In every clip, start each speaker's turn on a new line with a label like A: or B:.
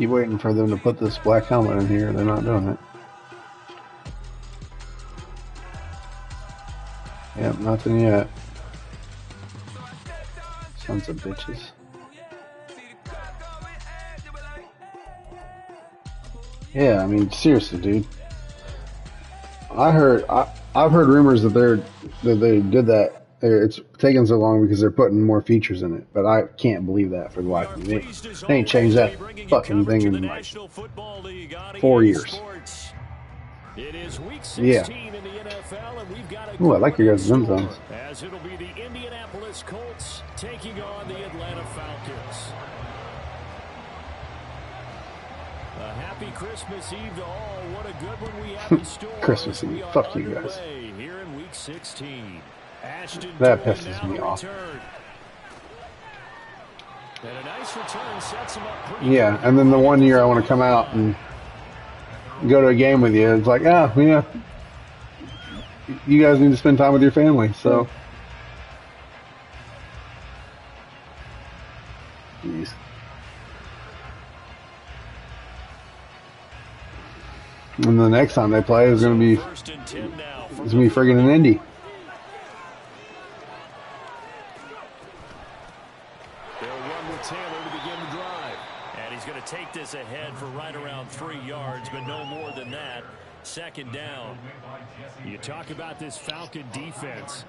A: keep waiting for them to put this black helmet in here. They're not doing it. Yep, nothing yet. Sons of bitches. Yeah, I mean, seriously, dude. I've heard rumors that they did that. It's taking so long because they're putting more features in it, but I can't believe that for the life of me. They ain't changed that fucking thing in like 4 years.
B: It is week 16
A: yeah.
B: in the NFL, and we've got a
A: Ooh, I like your guys' end zones.
B: As it'll be the Indianapolis Colts taking on the Atlanta Falcons. A happy Christmas Eve to all. What a good one we have in store.
A: Christmas Eve. Fuck you guys.
B: Here in week 16. Ashton
A: that pisses me off.
B: And a nice return sets him up
A: yeah, and then the 1 year I want to come out and go to a game with you, it's like, yeah, you guys need to spend time with your family, so. Jeez. And the next time they play is going to be friggin' an Indy.
B: They'll run with Taylor to begin the drive. And he's going to take this ahead for right around 3 yards, but no more than that. Second down. You talk about this Falcon defense.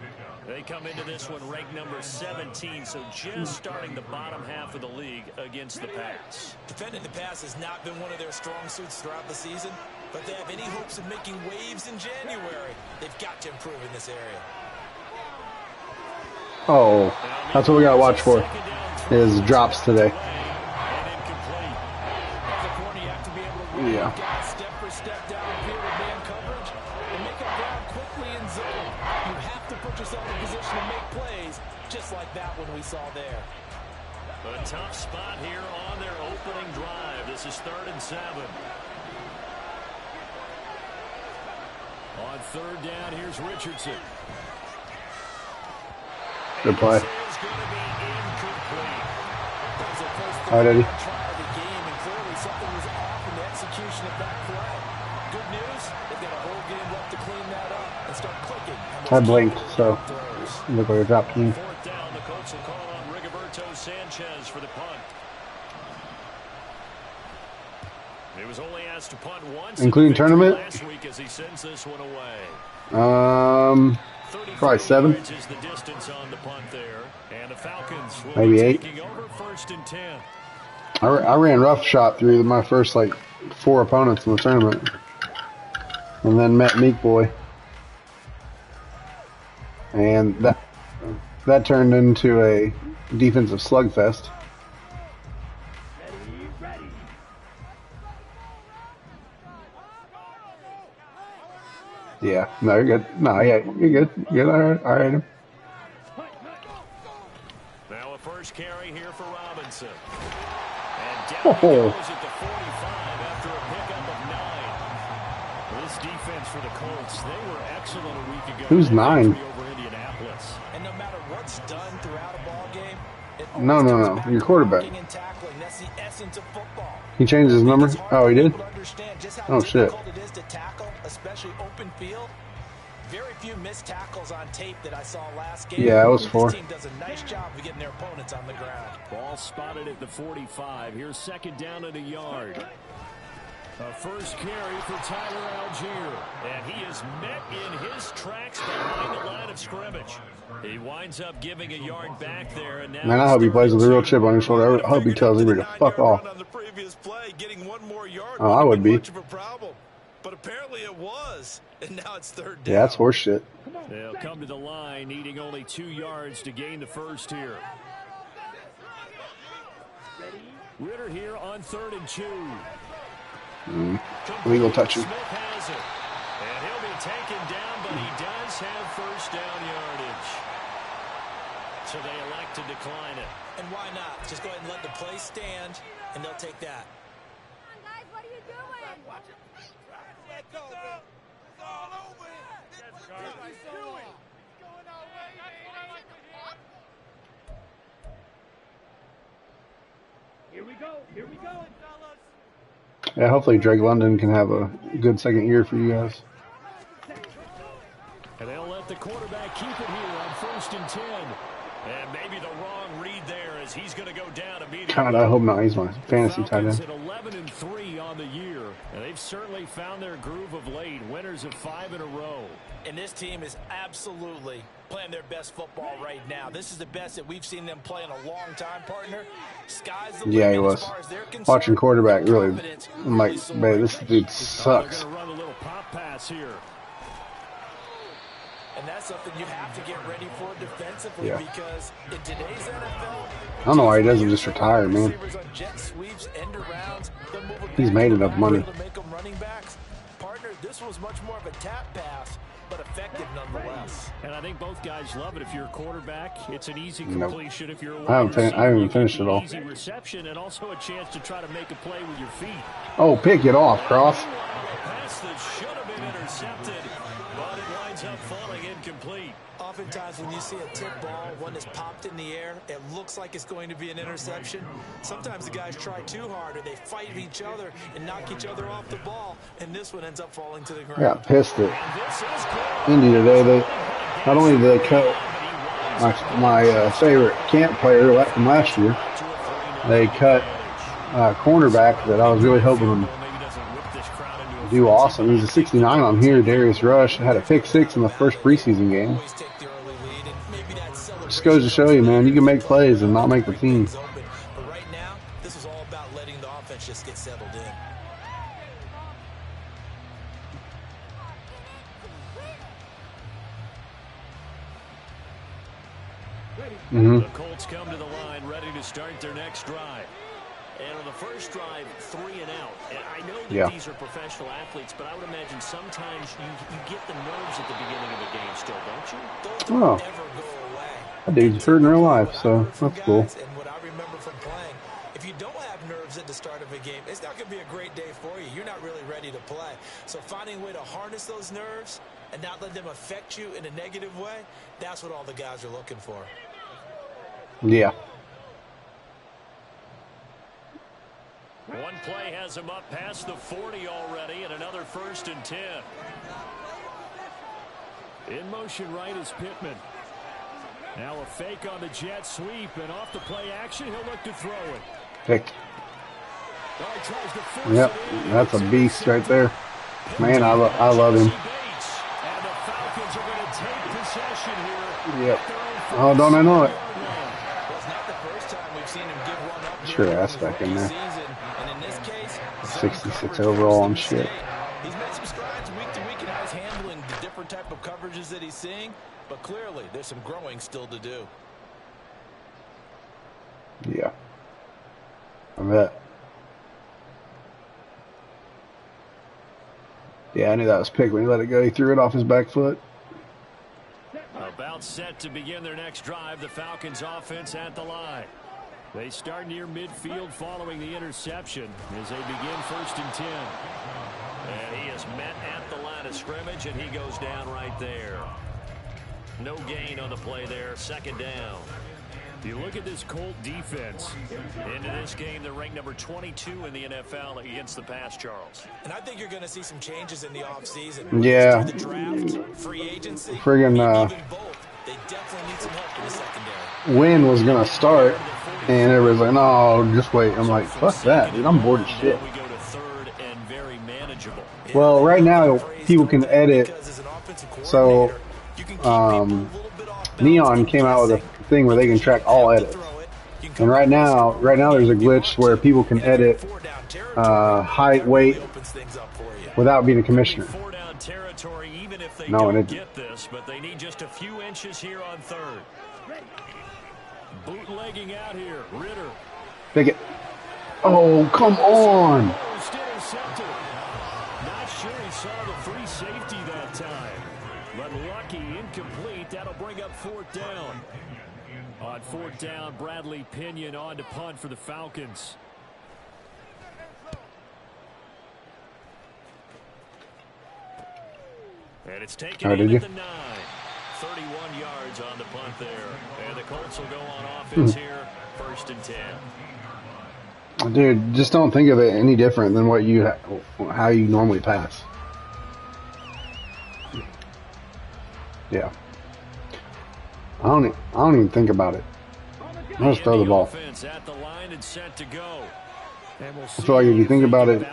B: They come into this one ranked number 17, so just starting the bottom half of the league against the pass.
C: Defending the pass has not been one of their strong suits throughout the season, but they have any hopes of making waves in January. They've got to improve in this area.
A: Oh, that's what we got to watch for, is drops today. Yeah.
C: Step for step downfield with man coverage and make up ground quickly in zone. You have to put yourself in position to make plays, just like that one we saw there.
B: A tough spot here on their opening drive. This is 3rd and 7. On 3rd down, here's Richardson.
A: Good play. All right, Eddie. I blinked, so it looked like a drop to me.
B: 4th down, the Colts will call on Rigoberto Sanchez for the punt. He was only asked to punt once,
A: including tournament.
B: Last week as he sends this one away.
A: Probably 7.
B: Is the distance on the punt there, and the Falcons will
A: maybe
B: be
A: 8.
B: taking over 1st and 10.
A: I ran rough shot through my first like 4 opponents in the tournament, and then met Meek Boy. And that turned into a defensive slugfest. Yeah, no, you're good. No, yeah, you're good. You're good. All right.
B: Now a first carry here for Robinson. And down he goes at the 45 after a pickup of 9. This defense for the Colts, they were excellent a week ago.
A: Who's 9?
C: And no matter what's done throughout a ball game,
A: no, your quarterback.
C: That's the essence of football.
A: He changed his number? Oh, he did? Oh, shit.
C: It is to tackle, especially open field. Very few missed tackles on tape that I saw last game.
A: Yeah, it was 4.
C: This team does a nice job of getting their opponents on the ground.
B: Ball spotted at the 45. Here's 2nd down and a yard. A first carry for Tyler Algier. And he is met in his tracks behind the line of scrimmage. He winds up giving a yard back there. And now
A: man, I hope he plays with a real chip on his shoulder. I hope he tells everybody to fuck off. Oh, I would be.
C: But apparently it was. And now it's 3rd down.
A: Yeah, that's horse shit.
B: They'll come to the line, needing only 2 yards to gain the first here. Ritter here on 3rd and 2.
A: Legal touching.
B: Smith has it. And he'll be taken down, but he does have first down yardage. So they elect to decline it.
C: And why not? Just go ahead and let the play stand, and they'll take that.
D: Come on, guys, what are you doing? Watch it. Let go. It's all over. What are you doing? It's going our way, man. Here we go. Here we go, fellas.
A: Yeah, hopefully Drake London can have a good second year for you guys.
B: And they'll let the quarterback keep it here on 1st and 10. And maybe the wrong read there as he's going to go down immediately.
A: God, I hope not. He's my fantasy tight end.
B: At 11-3 on the year, and they've certainly found their groove of late. Winners of 5 in a row.
C: And this team is absolutely playing their best football right now. This is the best that we've seen them play in a long time, partner. Sky's the
A: Yeah, he
C: limit
A: was.
C: as far as they're concerned.
A: Watching quarterback, really,
C: Confidence
A: I'm like,
C: soaring.
A: man, this dude sucks.
B: They're going to run a little pop pass here.
C: And that's something you have to get ready for defensively
A: Yeah.
C: because in today's NFL,
A: I don't know why he doesn't just retire, man.
C: receivers on jet sweeps, end arounds, they'll move them
A: He's
C: back
A: made
C: to the
A: enough money.
C: backfield to make them running backs. Partner, this was much more of a tap pass, but effective nonetheless.
B: And I think both guys love it. If you're a quarterback, it's an easy
A: Nope.
B: completion. If you're a
A: I haven't
B: wide
A: I haven't even
B: receiver,
A: finished it all.
B: easy reception and also a chance to try to make a play with your feet.
A: Oh, pick it off, Cross.
B: A pass that should have been intercepted, but it winds up falling incomplete.
C: Oftentimes when you see a tip ball, one that's popped in the air, it looks like it's going to be an interception. Sometimes the guys try too hard or they fight each other and knock each other off the ball, and this one ends up falling to the
A: I
C: ground.
A: got pissed at
B: This is good.
A: Indy today. They not only did they cut my favorite camp player from last year, they cut a cornerback that I was really hoping would do awesome. He's a 69 on here. Darius Rush had a pick 6 in the first preseason game.
C: Always take the early lead, and maybe that
A: Just goes to show you, man, you can make plays and not make the team.
C: open. But right now, this is all about letting the offense just get settled in.
B: The Colts come to the line ready to start their next drive. And on the first drive, 3 and out. And I know that these are professional athletes, but I would imagine sometimes you get the nerves at the beginning of a game still, don't you?
C: Those
A: Oh.
C: don't ever go away.
A: That dude's hurt in real life, so that's cool.
C: And what I remember from playing, if you don't have nerves at the start of a game, it's not going to be a great day for you. You're not really ready to play. So finding a way to harness those nerves and not let them affect you in a negative way, that's what all the guys are looking for.
A: Yeah.
B: One play has him up past the 40 already, and another 1st and 10. In motion right is Pittman. Now a fake on the jet sweep, and off the play action, he'll look to throw it.
A: Picked.
B: Well, he tries to force
A: Yep,
B: it in.
A: that's a beast right there. Man, I love him.
B: And the Falcons are going to take possession here.
A: Yep. Oh, don't I know it?
C: Well, it's not the first time we've seen him give one up.
A: Sure,
C: here in
A: ass
C: his
A: back in
C: rookie
A: there.
C: season. And in this case,
A: 66 overall and shit.
C: He's made some strides week to week and how he's handling the different type of coverages that he's seeing. But clearly, there's some growing still to do.
A: Yeah. I bet. Yeah, I knew that was picked when he let it go. He threw it off his back foot.
B: About set to begin their next drive, the Falcons offense at the line. They start near midfield following the interception as they begin 1st and 10. And he is met at the line of scrimmage, and he goes down right there. No gain on the play there, 2nd down. You look at this Colt defense. Into this game, they're ranked number 22 in the NFL against the pass, Charles.
C: And I think you're going to see some changes in the offseason.
A: Yeah.
C: The draft, free agency,
A: Friggin',
C: maybe even both. They definitely need some help in the secondary.
A: Win was going to start, and everybody's like, no, just wait. I'm like, fuck that, dude. I'm bored as shit.
B: We go to 3rd and very manageable.
A: Well, right now, people can edit.
C: Because as an offensive
A: So,
C: coordinator, you can keep people a little bit off balance
A: Neon
C: and
A: came out with a thing where they can track all edits.
C: throw it. You can
A: And right now there's a glitch where people can edit
C: four down territory.
A: height, weight,
C: Opens things up for you.
A: without being a commissioner.
B: 4-down territory, even if they
A: No, and
B: don't
A: it-
B: get this, but they need just a few inches here on 3rd. Bootlegging out here, Ritter.
A: Pick it. Oh, come on.
B: Almost intercepted. Not sure he saw the free safety that time, but lucky, incomplete. That'll bring up 4th down. On 4th down, Bradley Pinion on to punt for the Falcons. And it's taken
A: Oh,
B: in
A: did
B: at
A: you?
B: the 9. 31 yards on the punt there. And the Colts will go on offense here, 1st and 10.
A: Dude, just don't think of it any different than what you how you normally pass. Yeah. I don't even think about it. I just throw the ball.
B: At the line and set to go. And we'll
A: I feel like if you think about it,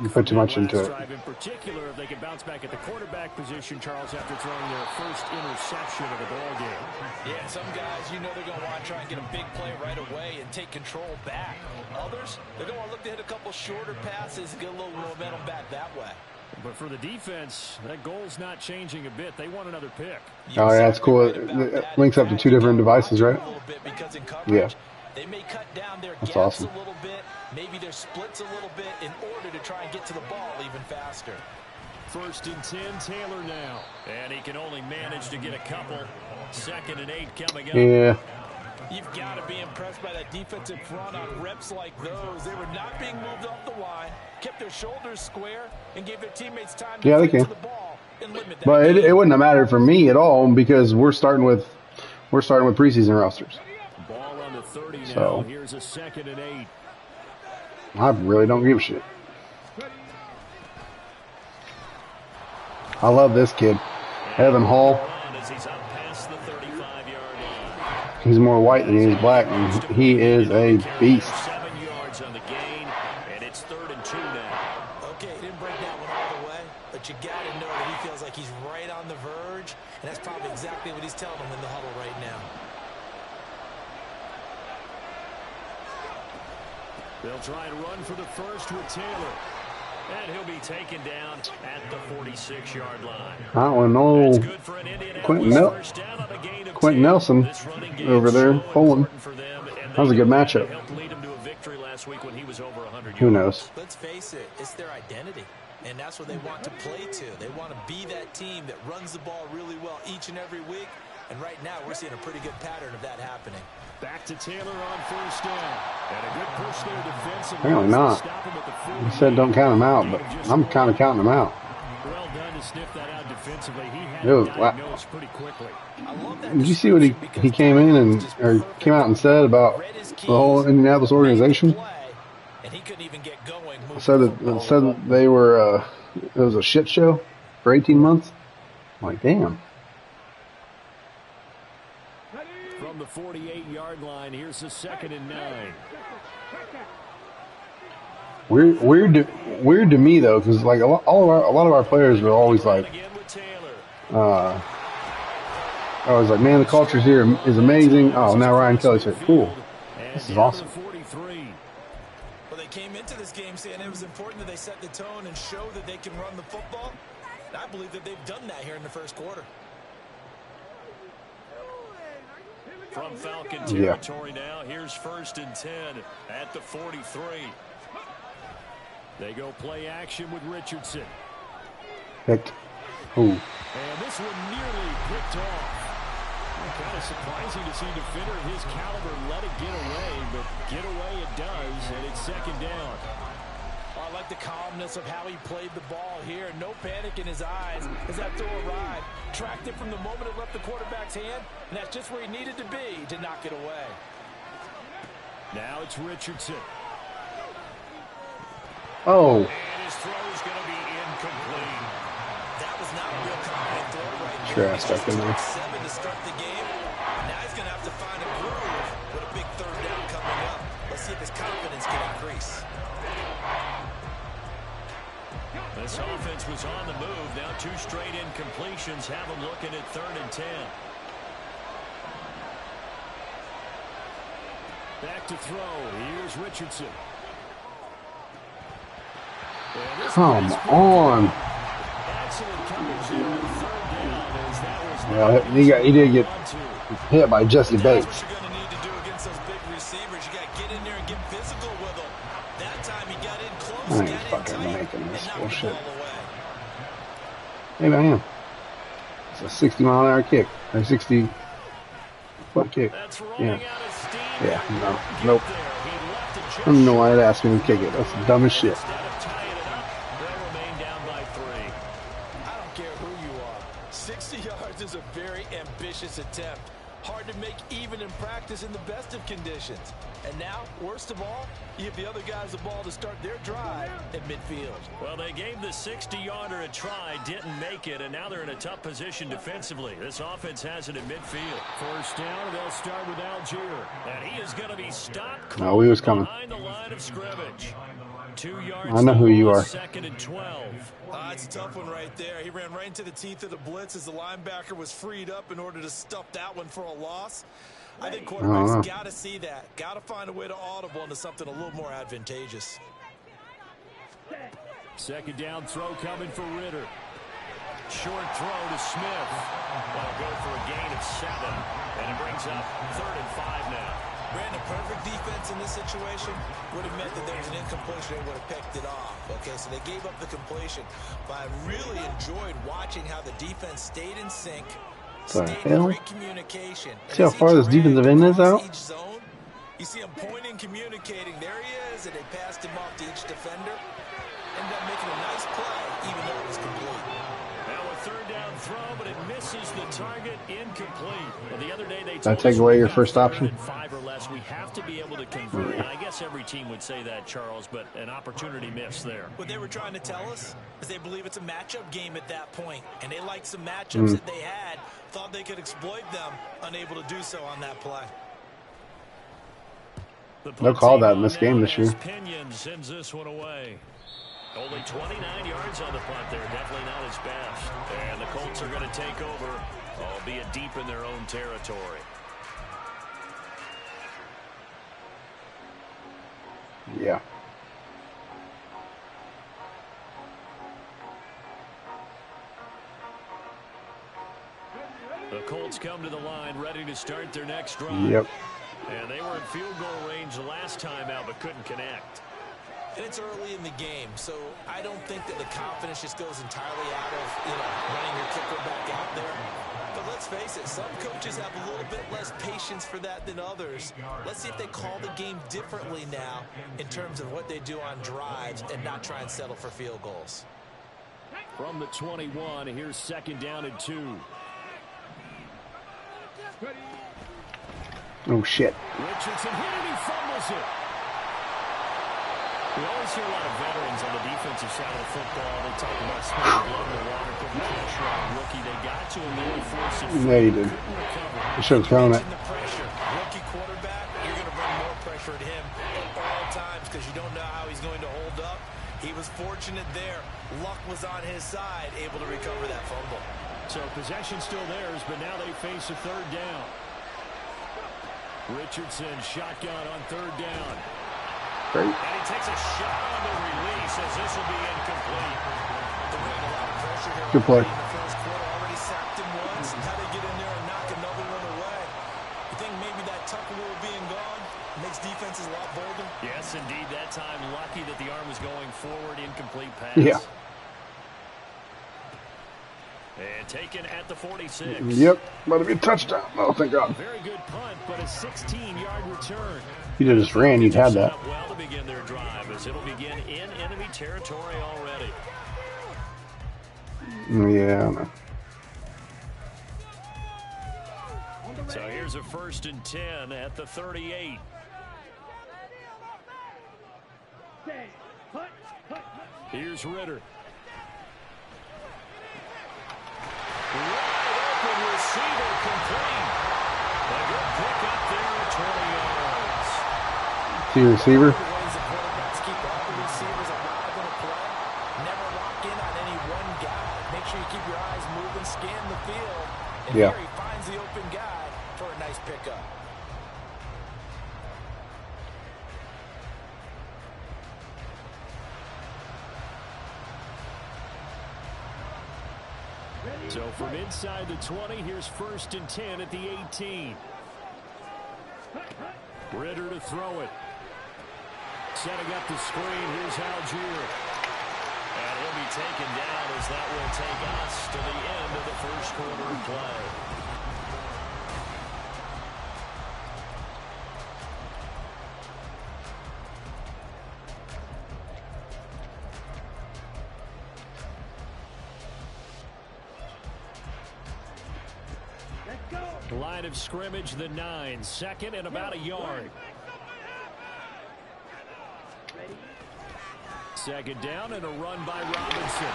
A: you put too much into it.
B: In particular, if they can bounce back at the quarterback position, Charles, after throwing their first interception of the ball game.
C: Yeah, some guys, you know they're going to want to try and get a big play right away and take control back. Others, they're going to want to look to hit a couple shorter passes and get a little momentum back that way.
B: But for the defense, that goal's not changing a bit. They want another pick.
A: Oh, yeah, it's cool. It links up to 2 different devices, right? Yeah.
C: They may cut down their
A: That's
C: gaps
A: awesome.
C: a little bit, maybe their splits a little bit in order to try and get to the ball even faster.
B: 1st and 10, Taylor now. And he can only manage to get a couple. 2nd and 8 coming up.
A: Yeah.
C: You've got to be impressed by that defensive front on reps like those. They were not being moved off the line, kept their shoulders square, and gave their teammates time to get to the ball and limit that.
A: But it wouldn't have mattered for me at all because we're starting with preseason rosters.
B: Ball on the 30 now.
A: So
B: here's a 2nd and 8.
A: I really don't give a shit. I love this kid, Evan Hall. He's more white than he is black, and he is a beast.
B: 7 yards on the gain, and it's 3rd and 2 now.
C: Okay, he didn't break that one all the way, but you got to know that he feels like he's right on the verge, and that's probably exactly what he's telling them in the huddle right now.
B: They'll try and run for the first with Taylor. And he'll be taken down at the 46-yard line.
A: I don't know. Quentin Nelson over there pulling. That was a good matchup. Who knows?
C: Let's face it, it's their identity. And that's what they want to play to. They want to be that team that runs the ball really well each and every week. And right now, we're seeing a pretty good pattern of that happening.
B: Back to Taylor on 1st down. And a good push there defensively.
A: Apparently not. He said don't count him out, but I'm kind of counting him out.
B: Well done to sniff that out defensively. He had
A: Dude,
B: it diagnosed pretty quickly.
A: Did you see what he came in and or came out and said about the whole Indianapolis organization?
C: And he couldn't even get going.
A: Said that they were it was a shit show for 18 months. I'm like, damn.
B: From the 48-yard line, here's the 2nd and 9.
A: Weird to me though, because like a lot of our players are always like, I was like, man, the culture here is amazing. Oh, now Ryan Kelly said, cool, this is awesome.
C: Well, they came into this game saying it was important that they set the tone and show that they can run the football. And I believe that they've done that here in the first quarter.
B: From Falcon territory now, here's 1st and 10 at the 43. They go play action with Richardson.
A: Picked. Ooh.
B: And this one nearly picked off. Kind of surprising to see a defender of his caliber let it get away, but get away it does, and it's 2nd down.
C: I like the calmness of how he played the ball here. No panic in his eyes as that throw arrived. Tracked it from the moment it left the quarterback's hand, and that's just where he needed to be to knock it away.
B: Now it's Richardson.
A: Oh.
B: And his throw's going to be incomplete.
C: That was not a real confident throw right there.
A: Sure, I stuck in there.
C: 7 to start the game. Now he's going to have to find a groove with a big 3rd down coming up. Let's see if his confidence can increase.
B: This offense was on the move. Now 2 straight incompletions have them looking at 3rd and 10. Back to throw. Here's Richardson.
A: Come on. Yeah, he did get hit by Jesse Bates.
C: That's what you're going to need to do against those big receivers. You got to get in there and get physical with them. That time he got in close,
A: I ain't fucking making this bullshit. Maybe I am. It's a 60-mile-an-hour kick. Or 60-foot kick. Yeah. Yeah, no. Nope. I don't know why I'd ask me to kick it. That's the dumbest shit.
C: I don't care who you are. 60 yards is a very ambitious attempt. Hard to make even in practice in the best of conditions. And now, worst of all, you give the other guys the ball to start their drive at midfield.
B: Well, they gave the 60-yarder a try, didn't make it, and now they're in a tough position defensively. This offense has it at midfield. First down, they'll start with Algier. And he is going to be stopped
A: No, he was coming.
B: behind the line of scrimmage. 2 yards.
A: I know who you are.
B: 2nd and 12.
C: It's a tough one right there. He ran right into the teeth of the blitz as the linebacker was freed up in order to stuff that one for a loss. I think quarterbacks got to see that. Got to find a way to audible into something a little more advantageous.
B: 2nd down throw coming for Ritter. Short throw to Smith. That'll go for a gain of 7. And it brings up 3rd and 5 now.
C: Brandon, perfect defense in this situation would have meant that there was an incompletion and would have picked it off. Okay, so they gave up the completion. But I really enjoyed watching how the defense stayed in sync, stayed in great communication.
A: See how far this defensive end is out?
C: Each zone, you see him pointing, communicating. There he is, and they passed him off to each defender. Ended up making a nice play, even though it was complete.
B: Now a 3rd down throw, but it misses the target, incomplete. Well, the other day they
A: That take away your first option?
B: 5 or less, we have to be able to convert. And I guess every team would say that, Charles, but an opportunity missed there.
C: What they were trying to tell us is they believe it's a matchup game at that point, and they liked some matchups that they had, thought they could exploit them, unable to do so on that play.
A: They'll call that in this game this year.
B: Pinion sends this one away. Only 29 yards on the punt there. Definitely not his best. And the Colts are going to take over, albeit deep in their own territory.
A: Yeah.
B: The Colts come to the line ready to start their next drive.
A: Yep.
B: And they were in field goal range the last time out but couldn't connect.
C: And it's early in the game, so I don't think that the confidence just goes entirely out of, running your kicker back out there. But let's face it, some coaches have a little bit less patience for that than others. Let's see if they call the game differently now in terms of what they do on drives and not try and settle for field goals.
B: From the 21, here's 2nd down and 2.
A: Oh, shit.
B: Richardson hit it, he fumbles it. We always hear a lot of veterans on the defensive side of the football. They talk about spending blood in the water, putting pressure on a rookie. They got to him, they were forced it.
A: Yeah, you did. You should have thrown it.
C: The pressure. Rookie quarterback, you're going to bring more pressure at him at all times because you don't know how he's going to hold up. He was fortunate there. Luck was on his side, able to recover that fumble.
B: So possession still theirs, but now they face a 3rd down. Richardson shotgun on 3rd down.
A: Great.
B: And he takes a shot on the release as this will be incomplete.
A: Good play.
C: In the first quarter, already sacked him once. How they get in there and knock another one away? You think maybe that Tucker rule being gone makes defenses a lot bolder?
B: Yes, indeed. That time, lucky that the arm was going forward, incomplete pass.
A: Yeah.
B: And taken at the 46.
A: Yep. About to be a touchdown. Oh, thank God.
B: Very good punt, but a 16-yard return.
A: If you just ran, you'd have that.
B: Well to begin their drive as it'll begin in enemy territory already.
A: Yeah, I know.
B: So here's a 1st and 10 at the 38. Here's Ritter. Wide open receiver complete. A good pick up there at 20 yards.
A: See your receiver?
C: Ways the quarterbacks keep all the receivers alive in a play. Never lock in on any one guy. Make sure you keep your eyes moving, scan the field. And
A: Yeah.
C: here he finds the open guy for a nice pickup.
B: So from inside the 20, here's 1st and 10 at the 18. Ritter to throw it. Setting up the screen, here's Algier. And he'll be taken down as that will take us to the end of the first quarter of play. Line of scrimmage, the 9. Second and about a yard. Second down and a run by Robinson.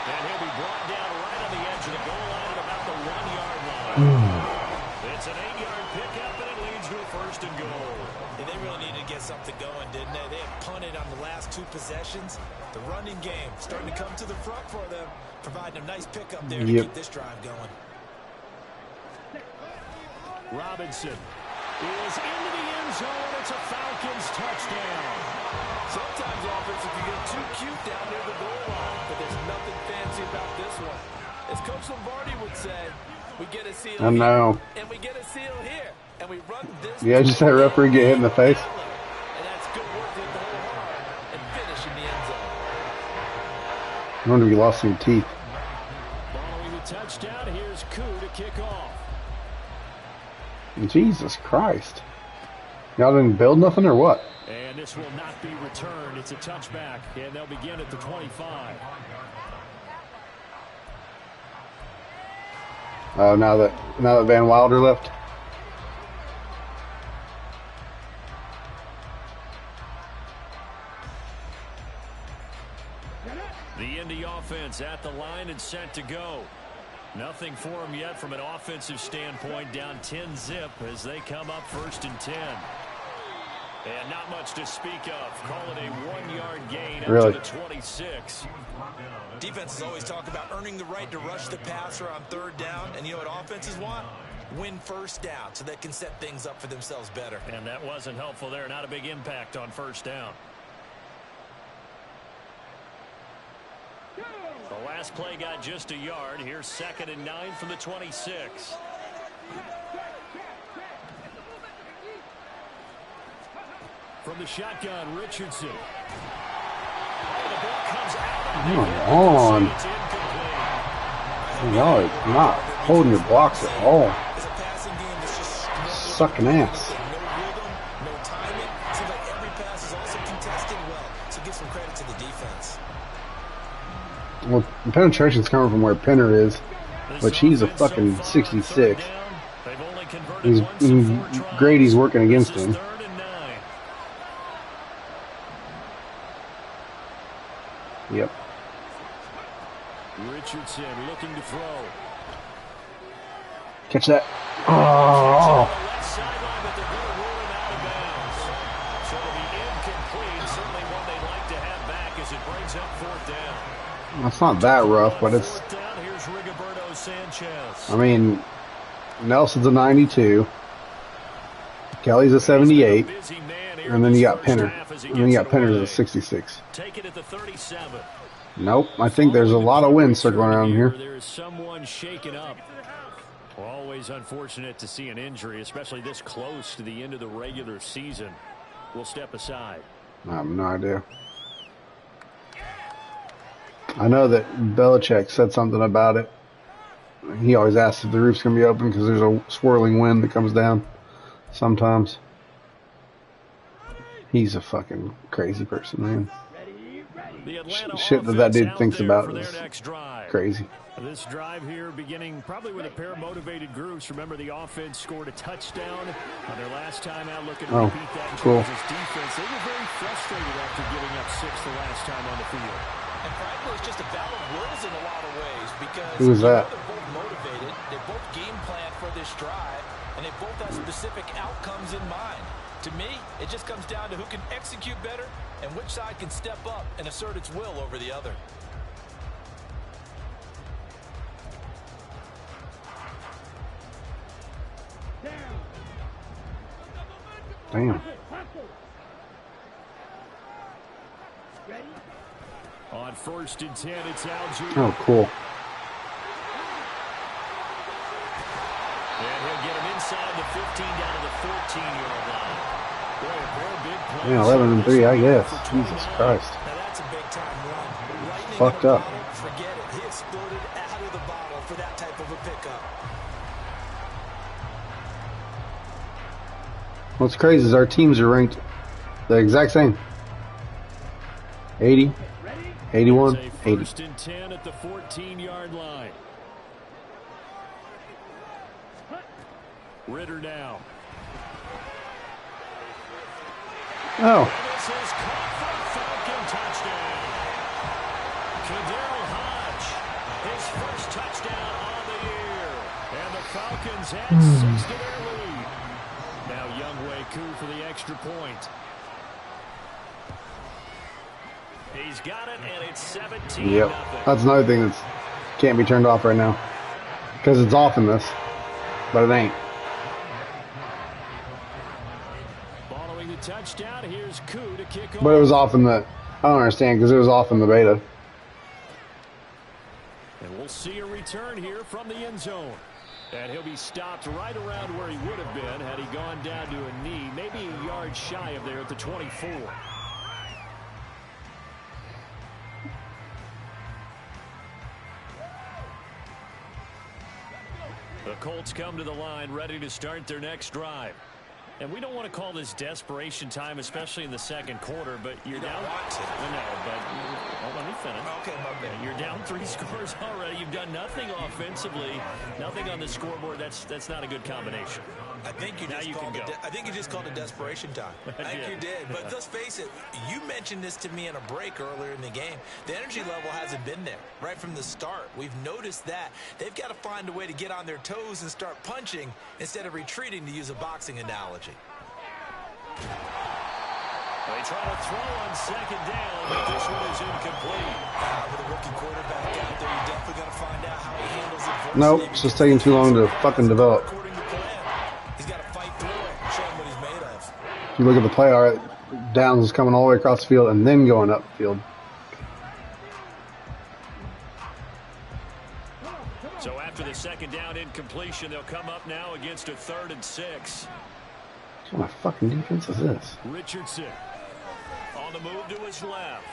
B: And he'll be brought down right on the edge of the goal line at about the 1-yard line. It's an 8-yard pickup, and it leads to a first and goal.
C: And they really needed to get something going, didn't they? They had punted on the last 2 possessions. The running game starting to come to the front for them, providing a nice pickup there to keep this drive going.
B: Robinson is into the end zone. It's a Falcons touchdown.
E: Sometimes offenses can get too cute down near the goal line, but there's nothing fancy about this one. As Coach Lombardi would say, we get a seal
A: I know.
E: here, and we get a seal here, and we run this.
A: Yeah, just that referee get hit in the face.
E: And that's good work with the whole arm and finish in the end zone.
A: I wonder if he lost some teeth.
B: Following the touchdown, here's Koo to kick off.
A: Jesus Christ. Y'all didn't build nothing or what?
B: And this will not be returned. It's a touchback, and they'll begin at the 25.
A: Oh, now that Van Wilder left.
B: The Indy offense at the line and set to go. Nothing for them yet from an offensive standpoint. Down 10-zip as they come up 1st and 10. And not much to speak of. Call it a 1-yard gain up to the 26.
C: Defenses always talk about earning the right to rush the passer on 3rd down. And you know what offenses want? Win 1st down so they can set things up for themselves better.
B: And that wasn't helpful there. Not a big impact on 1st down. The last play got just a yard. Here's 2nd and 9 from the 26. From the shotgun, Richardson. Oh, the ball comes out.
A: Come on. Y'all are not holding your blocks at all.
C: It's a passing game that's just
A: Sucking ass.
C: no rhythm, no timing. Seems like every pass is also contested well. So give some credit to the defense.
A: Well, the penetration's coming from where Penner is, which he's a fucking 66. He's Grady's working against him. Yep.
B: Richardson looking to throw.
A: Catch that. Oh. That's not that rough, but it's. I mean, Nelson's a 92. Kelly's a 78. And then you got Penner. And then you got Penner's a 66.
B: Take it at the 37.
A: Nope. I think there's a lot of wind circling around here.
B: There is someone shaken up. Always unfortunate to see an injury, especially this close to the end of the regular season. We'll step aside.
A: I have no idea. I know that Belichick said something about it. He always asks if the roof's going to be open because there's a swirling wind that comes down sometimes. He's a fucking crazy person, man. Shit that dude thinks about is crazy.
B: This drive here beginning probably with a pair of motivated groups. Remember, the offense scored a touchdown on their last time out. Looking to repeat that in
A: cool.
B: Kansas defense. They were very frustrated after giving up 6 the last time on the field.
C: And frankly, it's just a battle of wills in a lot of ways because
A: who was that?
C: They're both motivated. They both game plan for this drive, and they both have specific outcomes in mind. To me, it just comes down to who can execute better and which side can step up and assert its will over the other.
A: Damn.
B: On 1st and 10, it's Algier.
A: Oh, cool.
B: And he'll get him inside the 15 down to the 14-yard line. Boy, a pair of big plays.
A: Yeah, 11 and 3, I guess. Jesus Christ.
C: Now that's a big-time run. Lightning
A: Fucked
C: in the
A: up.
C: bottle, forget it. He exploded out of the bottle for that type of a pickup.
A: What's crazy is our teams are ranked the exact same. 80, 81, 80.
B: 1st and 10 at the 14-yard line. Ritter now.
A: Oh.
B: This is caught for a Falcon touchdown. Kadarius Hodge, his first touchdown on the year. And the Falcons add 6 to their lead. Now Younghoe Koo for the extra point. He's got it, and it's 17-0.
A: Yep. That's another thing that can't be turned off right now. Because it's off in this. But it ain't.
B: Following the touchdown, here's Koo to kick off.
A: But it was off in the... I don't understand because it was off in the beta.
B: And we'll see a return here from the end zone. And he'll be stopped right around where he would have been had he gone down to a knee, maybe a yard shy of there at the 24. The Colts come to the line ready to start their next drive. And we don't want to call this desperation time, especially in the second quarter, but you're down. No, but let me finish. Okay. You're down 3 scores already. You've done nothing offensively, nothing on the scoreboard. That's not a good combination.
C: I think you just called it desperation time. I think you did. But let's face it, you mentioned this to me in a break earlier in the game. The energy level hasn't been there right from the start. We've noticed that. They've got to find a way to get on their toes and start punching instead of retreating, to use a boxing analogy.
B: They try to throw on second down, but this one is incomplete.
C: With a rookie quarterback out there, you're definitely going to find out how he handles adversity.
A: Nope, it's just taking too long to fucking develop.
C: According to plan, he's got to fight through it and show him what he's made of.
A: If you look at the play, all right, Downs is coming all the way across the field and then going up the field.
B: So after the second down incompletion, they'll come up now against a 3rd and 6.
A: What kind of fucking defense is this?
B: Richardson on the move to his left.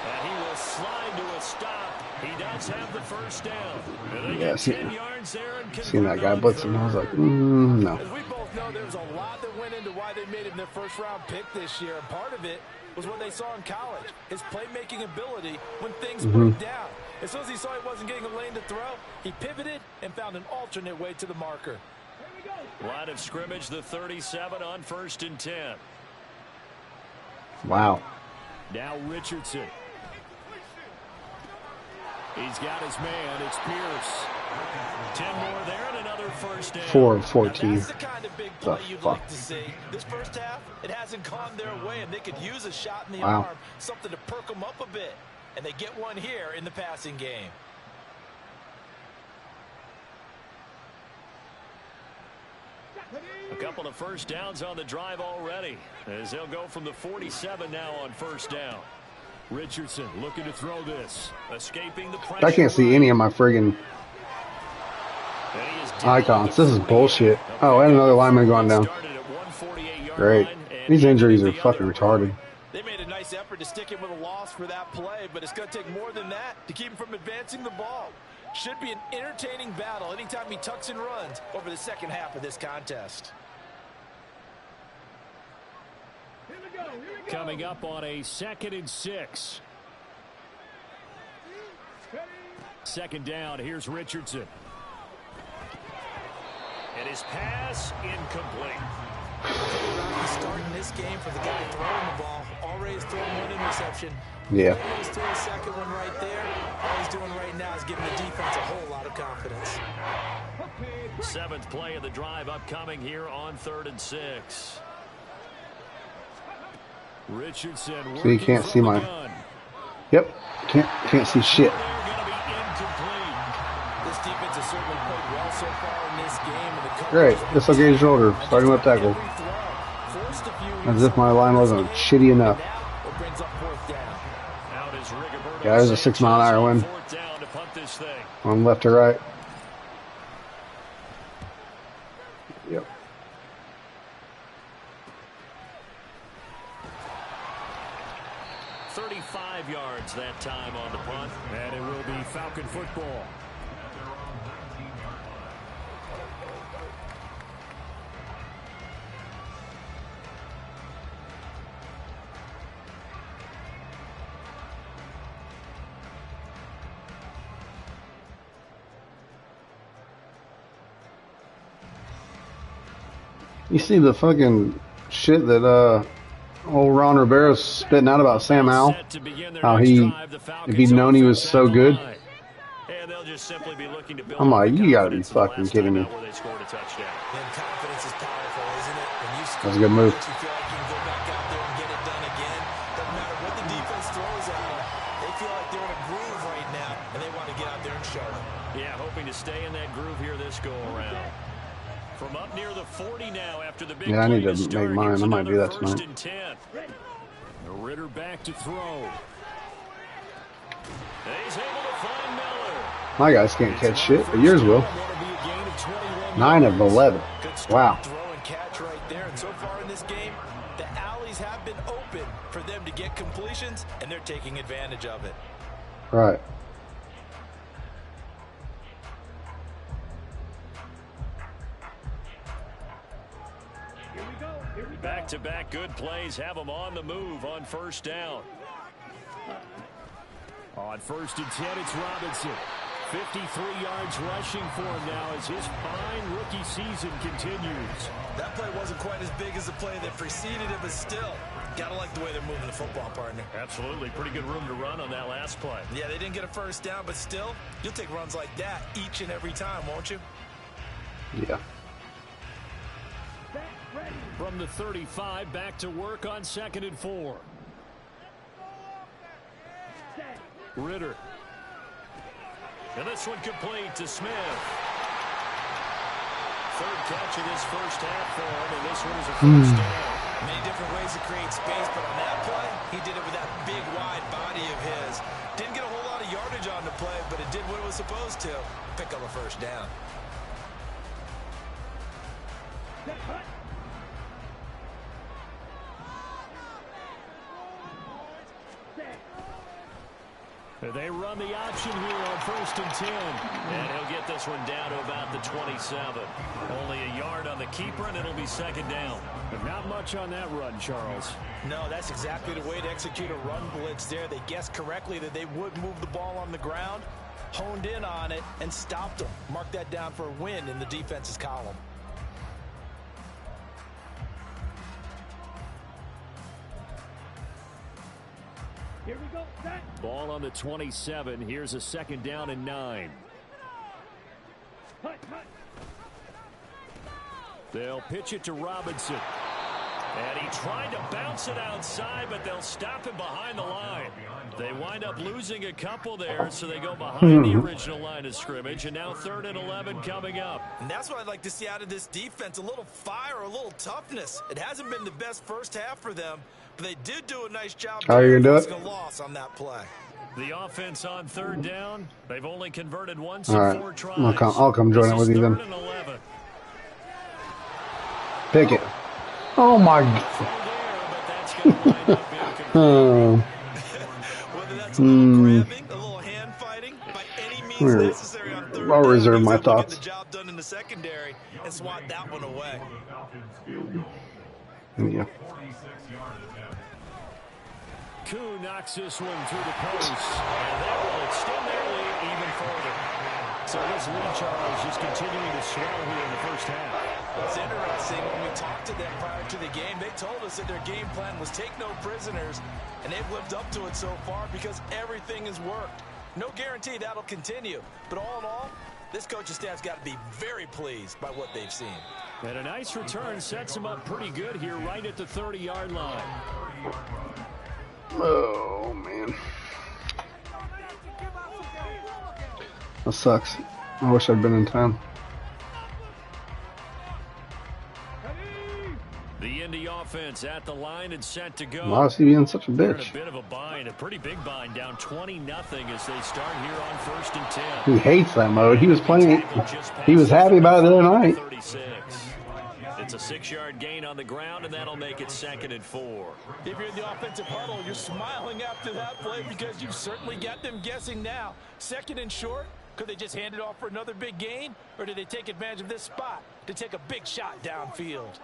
B: And he will slide to a stop. He does have the first down.
A: Yeah,
B: 10 yards there and
A: seen that guy blitzing. I was like, no.
E: As we both know, there's a lot that went into why they made him their first-round pick this year. And part of it was what they saw in college, his playmaking ability when things broke down. As soon as he saw he wasn't getting a lane to throw, he pivoted and found an alternate way to the marker.
B: Line of scrimmage, the 37 on 1st and 10.
A: Wow.
B: Now Richardson. He's got his man. It's Pierce. 10 more there and another first down.
A: 4 of 14.
C: That's the kind of big play you'd like to see. This first half, it hasn't gone their way, and they could use a shot in the arm, something to perk them up a bit. And they get one here in the passing game.
B: A couple of first downs on the drive already, as they'll go from the 47 now on 1st down. Richardson looking to throw this, escaping the pressure.
A: I can't see any of my friggin' icons. This is bullshit. Oh, and another lineman going down. Great. These injuries are fucking retarded.
E: They made a nice effort to stick him with a loss for that play, but it's going to take more than that to keep him from advancing the ball. Should be an entertaining battle anytime he tucks and runs over the second half of this contest.
B: Coming up on a 2nd and 6. 2nd down, here's Richardson. And his pass incomplete.
C: Starting this game for the guy throwing the ball. Already has thrown 1 interception.
A: Yeah.
C: Almost threw a second one right there. All he's doing right now is giving the defense a whole lot of confidence.
B: 7th play of the drive upcoming here on 3rd and 6. Richardson.
A: So you can't see my. Yep. Can't see shit.
C: This defense has certainly played well so far in this game.
A: Great. Dislocated shoulder. Starting left tackle. As if my line wasn't shitty enough. Yeah, there's a 6-mile-an-hour wind. On left to right. Yep.
B: .35 yards that time on the punt. And it will be Falcon football.
A: You see the fucking shit that old Ron Rivera's spitting out about Sam Howell? How if he'd known he was so good.
B: And they'll just simply be looking to build
A: I'm like,
B: up
A: you gotta be
B: confidence in the
A: fucking
B: last
A: kidding
B: time
A: me.
B: out where they scored a touchdown.
C: And confidence is powerful, isn't it? When you score,
A: That's a good move.
C: you feel like you can go back out there and get it done again. Doesn't matter what the defense throws at them. They feel like they're in a groove right now, and they want to get out there and show it.
B: Yeah, hoping to stay in that groove here this go-around. From up near the 40 now after the big
A: Yeah, I need
B: play
A: to
B: start,
A: make mine.
B: here's
A: I might do
B: another
A: that
B: first
A: tonight.
B: and 10. Ritter back to throw. He's able to find Miller.
A: My guys can't catch shit, but yours will. 9 of 11.
E: Good start
A: Wow.
E: throw and catch right there. And so far in this game, the alleys have been open for them to get completions, and they're taking advantage of it.
A: Right.
B: Back-to-back good plays have them on the move on first down. On first and 10, it's Robinson. 53 yards rushing for him now as his fine rookie season continues.
C: That play wasn't quite as big as the play that preceded it, but still, gotta like the way they're moving the football, partner.
B: Absolutely. Pretty good room to run on that last play.
C: Yeah, they didn't get a first down, but still, you'll take runs like that each and every time, won't you?
A: Yeah.
B: From the 35, back to work on 2nd and 4. Ritter. And this one complete to Smith. Third catch of this first half for him, and this one is a first down.
C: Many different ways to create space, but on that play, he did it with that big, wide body of his. Didn't get a whole lot of yardage on the play, but it did what it was supposed to. Pick up a first down.
B: They run the option here on 1st and 10. And he'll get this one down to about the 27. Only a yard on the keeper, and it'll be 2nd down. But not much on that run, Charles.
E: No, that's exactly the way to execute a run blitz there. They guessed correctly that they would move the ball on the ground, honed in on it, and stopped them. Mark that down for a win in the defense's column.
D: Here we go. Set.
B: Ball on the 27. Here's a 2nd down and 9.
D: Hut, hut.
B: They'll pitch it to Robinson. And he tried to bounce it outside, but they'll stop him behind the line. They wind up losing a couple there, so they go behind the original line of scrimmage. And now 3rd and 11 coming up.
C: And that's what I'd like to see out of this defense, a little fire, a little toughness. It hasn't been the best first half for them, but they did do a nice job.
A: How are you gonna do it?
C: forcing a loss on that play.
B: The offense on 3rd down. They've only converted once
A: All
B: in
A: right.
B: 4 tries.
A: I'll come join
B: This
A: it with
B: is
A: you then.
B: 3rd and 11.
A: Pick it. Oh my.
B: Throw there, but that's going to wind up being complete.
A: Oh.
C: Whether that's a little grabbing, a little hand fighting, by any means
A: Here.
C: necessary on 3rd
A: I'll
C: down,
A: reserve
C: he was
A: my
C: able to get
A: thoughts.
C: the job done in the secondary and swat that one away.
A: Yeah.
B: Koo knocks this one through the post, and that will extend their lead even further. So this lead, Charles, just continuing to swell here in the first half.
C: It's interesting, when we talked to them prior to the game, they told us that their game plan was take no prisoners, and they've lived up to it so far because everything has worked. No guarantee that'll continue, but all in all, this coaching staff's got to be very pleased by what they've seen.
B: And a nice return sets them up pretty good here right at the 30-yard line.
A: Oh man. That sucks. I wish I'd been in time.
B: The Indy offense at the line and set to go.
A: Why is he being such a
B: They're in
A: bitch?
B: a bit of a bind, a pretty big bind, down 20-0 as they start here on 1st and 10.
A: He hates that mode. He was playing. He was happy about it the other night.
B: 36. It's a 6-yard gain on the ground, and that'll make it 2nd and 4.
E: If you're in the offensive huddle, you're smiling after that play because you've certainly got them guessing now. 2nd and short, could they just hand it off for another big gain, or did they take advantage of this spot to take a big shot downfield?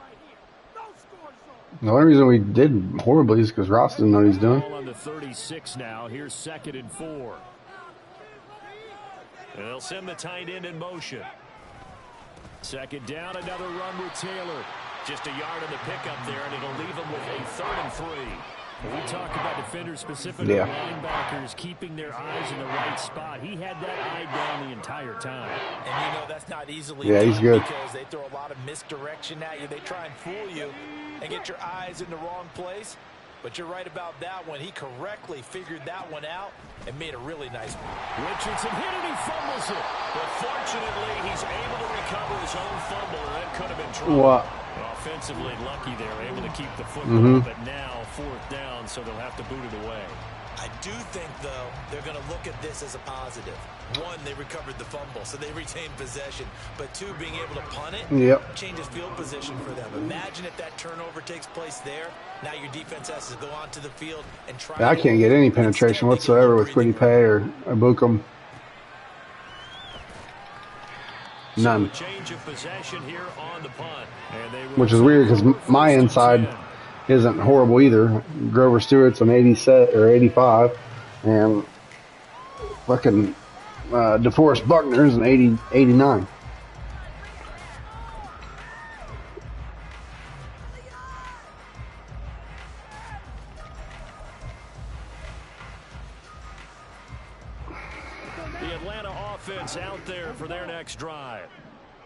A: The only reason we did horribly is because Ross didn't know what he's doing.
B: Ball on the 36 now. Here's 2nd and 4. And they'll send the tight end in motion. 2nd down, another run with Taylor. Just a yard on the pickup there, and it'll leave them with a 3rd and 3. When we talk about defenders, specifically linebackers, keeping their eyes in the right spot. He had that eye down the entire time.
E: And you know that's not easily
A: Yeah, he's good.
E: because they throw a lot of misdirection at you. They try and fool you and get your eyes in the wrong place. But you're right about that one. He correctly figured that one out and made a really nice one.
B: Richardson hit it, he fumbles it. But fortunately, he's able to recover his own fumble, and that could have been trouble.
A: What?
B: Offensively lucky there, able to keep the football, but now 4th down, so they'll have to boot it away.
C: I do think, though, they're going to look at this as a positive. One, they recovered the fumble, so they retained possession. But two, being able to punt it changes field position for them. Imagine if that turnover takes place there. Now your defense has to go onto the field and try.
A: I can't get any penetration whatsoever with Kwity Paye or Abukum. None.
B: Change of possession here on the punt.
A: Which is weird because my inside isn't horrible either. Grover Stewart's an 80 set or 85, and fucking DeForest Buckner's an 89.
B: The Atlanta offense out there for their next drive.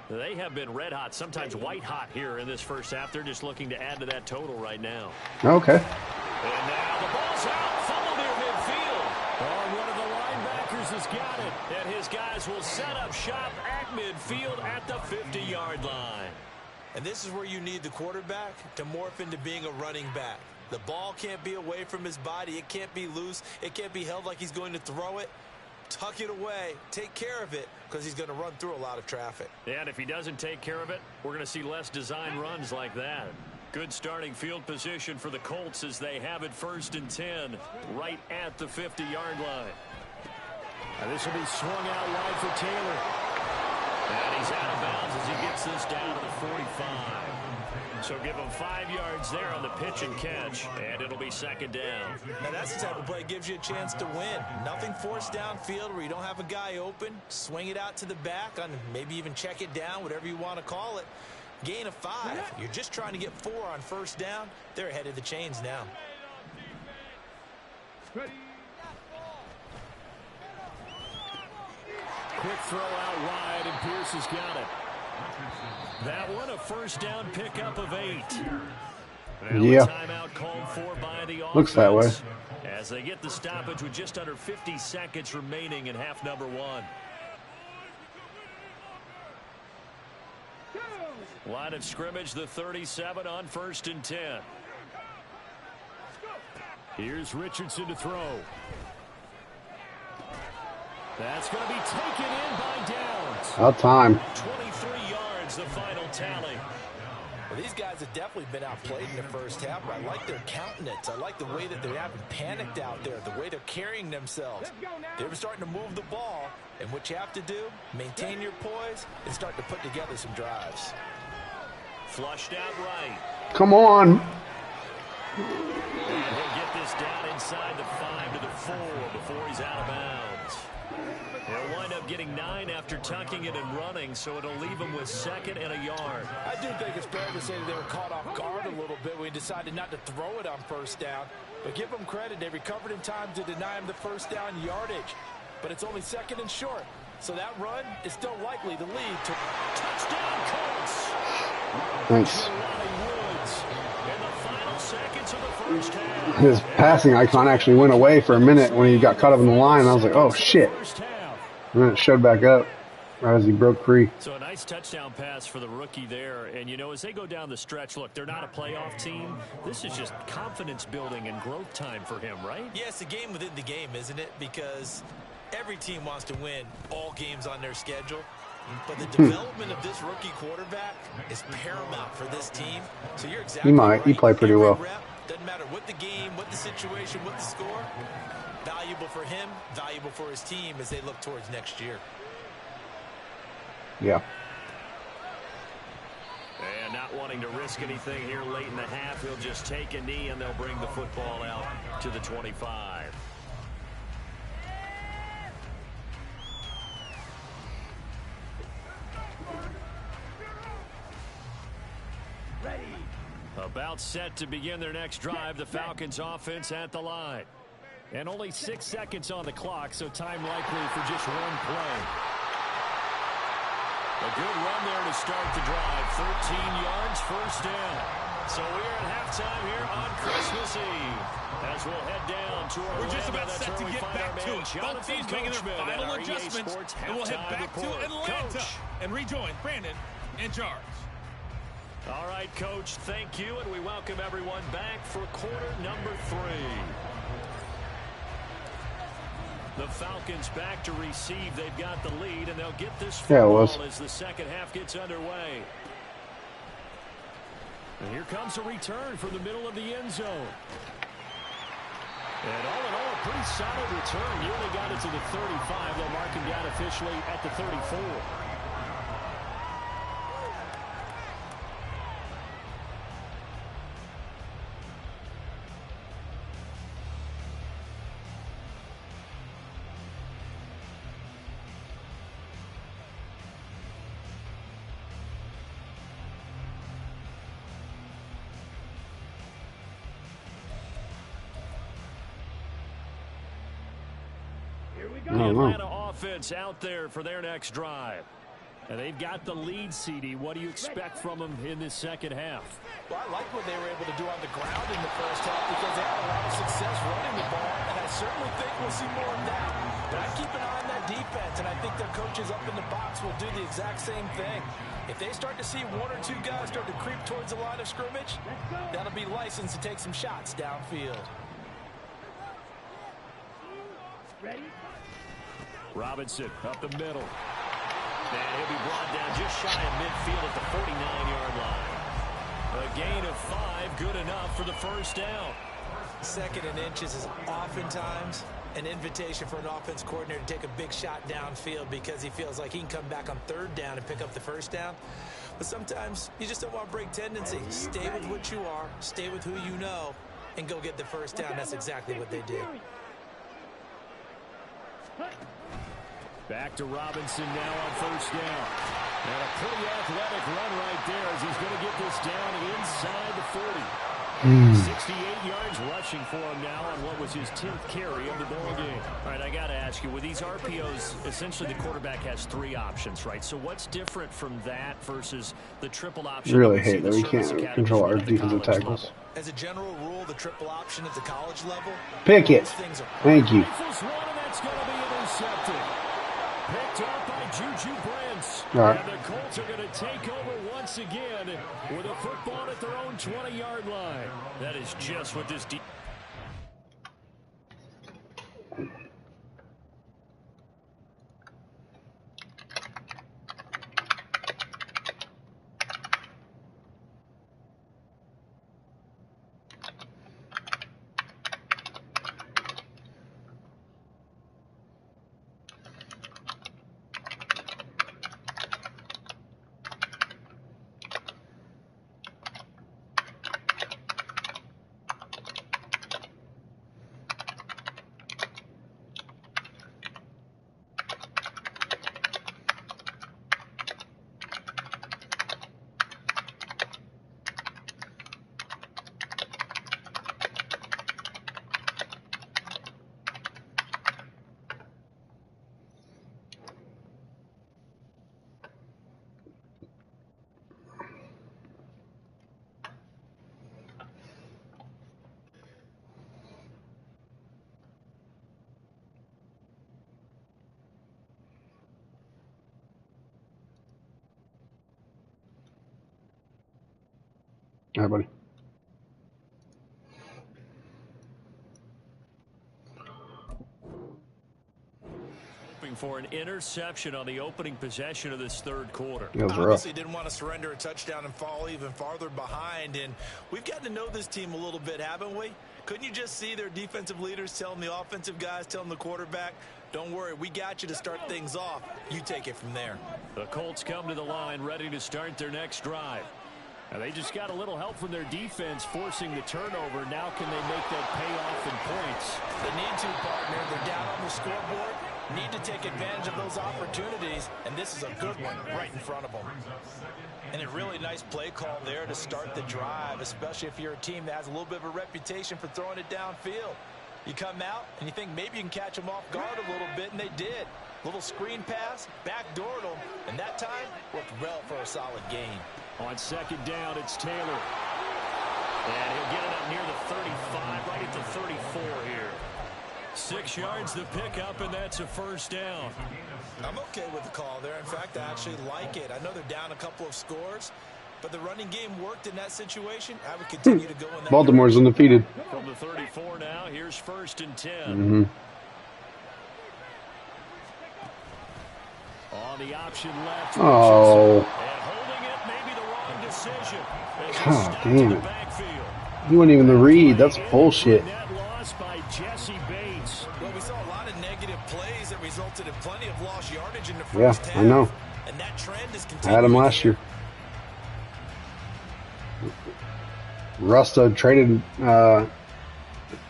B: They have been red hot, sometimes white hot here in this first half. They're just looking to add to that total right now.
A: Okay.
B: And now the ball's out, fumble near midfield. Oh, one of the linebackers has got it. And his guys will set up shop at midfield at the 50-yard line.
C: And this is where you need the quarterback to morph into being a running back. The ball can't be away from his body. It can't be loose. It can't be held like he's going to throw it. Tuck it away. Take care of it because he's going to run through a lot of traffic.
B: And if he doesn't take care of it, we're going to see less design runs like that. Good starting field position for the Colts as they have it 1st and 10 right at the 50-yard line. And this will be swung out wide for Taylor. And he's out of bounds as he gets this down to the 45. So give him 5 yards there on the pitch and catch, and it'll be 2nd down.
C: Now that's the type of play that gives you a chance to win. Nothing forced downfield where you don't have a guy open. Swing it out to the back, on maybe even check it down, whatever you want to call it. Gain of 5. You're just trying to get 4 on 1st down. They're ahead of the chains now.
B: Quick throw out wide, and Pierce has got it. That one, a 1st down pickup of 8.
A: Yeah.
B: Timeout called for by the offense.
A: Looks that way.
B: As they get the stoppage with just under 50 seconds remaining in half number 1. Line of scrimmage, the 37 on 1st and 10. Here's Richardson to throw. That's going to be taken in by Downs.
A: About time.
B: 23 yards, the final tally.
E: Well, these guys have definitely been outplayed in the first half, but I like their countenance. I like the way that they haven't panicked out there, the way they're carrying themselves. They're starting to move the ball, and what you have to do, maintain your poise and start to put together some drives.
B: Flushed out right.
A: Come on.
B: And he'll get this down inside the 5 to the 4 before he's out of bounds. They'll wind up getting 9 after tucking it and running, so it'll leave him with 2nd and a yard.
E: I do think it's fair to say that they were caught off guard a little bit when he decided not to throw it on 1st down. But give them credit, they recovered in time to deny him the 1st down yardage. But it's only 2nd and short, so that run is still likely to lead to
B: touchdown Colts.
A: Thanks.
B: Woods in the final seconds of the first half.
A: His passing icon actually went away for a minute when he got caught up in the line. I was like, oh, shit. And then it showed back up right as he broke free.
B: So a nice touchdown pass for the rookie there. And, you know, as they go down the stretch, look, they're not a playoff team. This is just confidence building and growth time for him, right?
C: Yeah, it's a game within the game, isn't it? Because every team wants to win all games on their schedule. But the development of this rookie quarterback is paramount for this team. So you're exactly right.
A: He played pretty well.
C: Rep, doesn't matter what the game, what the situation, what the score. Valuable for him, valuable for his team as they look towards next year.
A: Yeah.
B: And not wanting to risk anything here late in the half, he'll just take a knee and they'll bring the football out to the 25.
D: Ready.
B: About set to begin their next drive, the Falcons offense at the line. And only 6 seconds on the clock, so time likely for just one play. A good run there to start the drive. 13 yards, first down. So we're at halftime here on Christmas Eve. As we'll head down to our
F: We're just about set to get back to it. Both teams making their final adjustments, and we'll head back to Atlanta and rejoin Brandon and Charles.
B: All right, Coach, thank you, and we welcome everyone back for quarter number 3. The Falcons back to receive. They've got the lead, and they'll get this football as the second half gets underway. And here comes a return from the middle of the end zone. And all in all, a pretty solid return. You only got it to the 35. They'll mark him down officially at the 34. The Atlanta offense out there for their next drive. And they've got the lead, CD. What do you expect from them in this second half?
E: Well, I like what they were able to do on the ground in the first half because they had a lot of success running the ball, and I certainly think we'll see more of that. But I keep an eye on that defense, and I think their coaches up in the box will do the exact same thing. If they start to see 1 or 2 guys start to creep towards the line of scrimmage, that'll be licensed to take some shots downfield.
B: Ready? Robinson up the middle. And he'll be brought down just shy of midfield at the 49-yard line. A gain of 5, good enough for the first down.
C: Second and inches is oftentimes an invitation for an offense coordinator to take a big shot downfield because he feels like he can come back on third down and pick up the first down. But sometimes you just don't want to break tendency. Stay with what you are, stay with who you know, and go get the first down. That's exactly what they did.
B: Back to Robinson now on first down. And a pretty athletic run right there as he's going to get this down inside the 40. 68 yards rushing for him now on what was his 10th carry of the ball game. All right, I got to ask you, with these RPOs, essentially the quarterback has 3 options, right? So what's different from that versus the triple option?
A: I really hate that we can't control our defensive tackles.
C: Level. As a general rule, the triple option at the college level.
A: Pick it. Thank you.
B: That's going to be intercepted. Picked off by Juju Brents.
A: All right.
B: And the Colts are going to take over once again with a football at their own 20-yard line. That is just what this
A: All right, buddy.
B: For an interception on the opening possession of this third quarter.
C: Obviously didn't want to surrender a touchdown and fall even farther behind, and we've gotten to know this team a little bit, haven't we? Couldn't you just see their defensive leaders telling the offensive guys, telling the quarterback, don't worry, we got you to start things off. You take it from there.
B: The Colts come to the line ready to start their next drive. And they just got a little help from their defense forcing the turnover. Now can they make that pay off in points?
C: They need to, partner. They're down on the scoreboard. need to take advantage of those opportunities, and this is a good one right in front of them. And a really nice play call there to start the drive, especially if you're a team that has a little bit of a reputation for throwing it downfield. You come out and you think maybe you can catch them off guard a little bit, and they did. Little screen pass, backdoored them, and that time worked well for a solid gain.
B: On second down, it's Taylor. And he'll get it up near the 35, right at the 34 here. 6 yards to pick up, and that's a first down.
C: I'm okay with the call there. In fact, I actually like it. I know they're down a couple of scores, but the running game worked in that situation. I would continue to go in that
A: Baltimore's
C: direction.
A: undefeated.
B: From the 34 now, here's first and 10.
A: Mm-hmm.
B: On the option left.
A: Oh.
B: And holding it, maybe the wrong decision.
A: God damn it. He wasn't even the read. That's bullshit.
B: Net loss by Jesse Bates.
C: Well, we saw a lot of negative plays that resulted in plenty of lost yardage in the
A: Yeah,
C: first half.
A: I know.
C: And that trend is
A: I
C: continuing.
A: had him last year. Rusta traded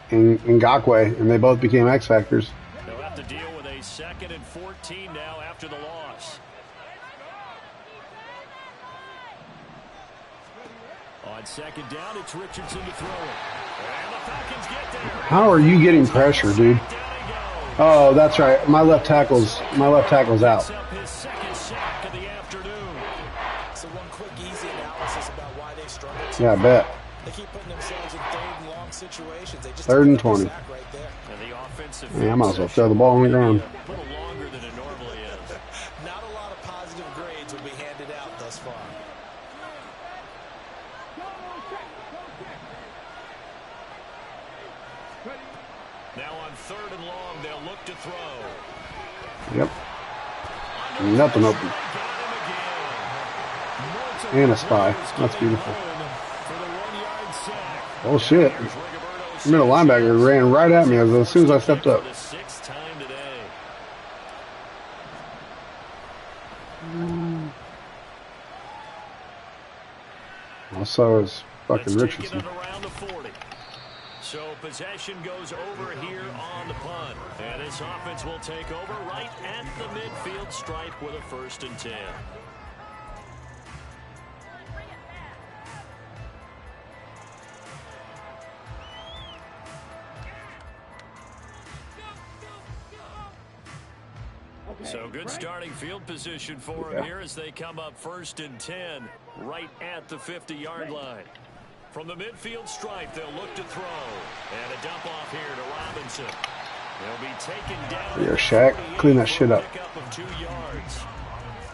A: Ngakoue, and they both became X Factors.
B: They'll have to deal with a 2nd and 14 now after the loss. On second down, it's Richardson to throw it. And the Falcons get there.
A: How are you getting pressure, dude? Oh, that's right. My left tackle's out.
B: Picks up his 2nd sack of the afternoon.
C: So one quick, easy analysis about why they struggled.
A: Yeah, I bet.
C: They keep putting themselves in 3rd and long situations. They just
A: 3rd and
C: picked up a
A: 20.
C: sack right there.
B: And the offensive
A: Yeah, I might as well throw the ball on the ground.
B: a little longer than it normally is.
C: Not a lot of positive grades will be handed out thus far.
B: Now on 3rd and long, they'll look to throw.
A: Yep. Nothing open. And a spy. That's beautiful. Oh, shit. The middle linebacker ran right at me as soon as I stepped up.
B: For the 6th time today.
A: Also, is fucking
B: Let's take it
A: Richardson.
B: at around the 40. So possession goes over here on the punt. And this offense will take over right at the midfield stripe with a 1st and 10. So good starting field position for him here as they come up 1st and 10 right at the 50-yard line. From the midfield stripe, they'll look to throw. And a dump off here to Robinson. They'll be taken down.
A: Yeah, Shaq, clean that shit up.
B: Pickup of 2 yards.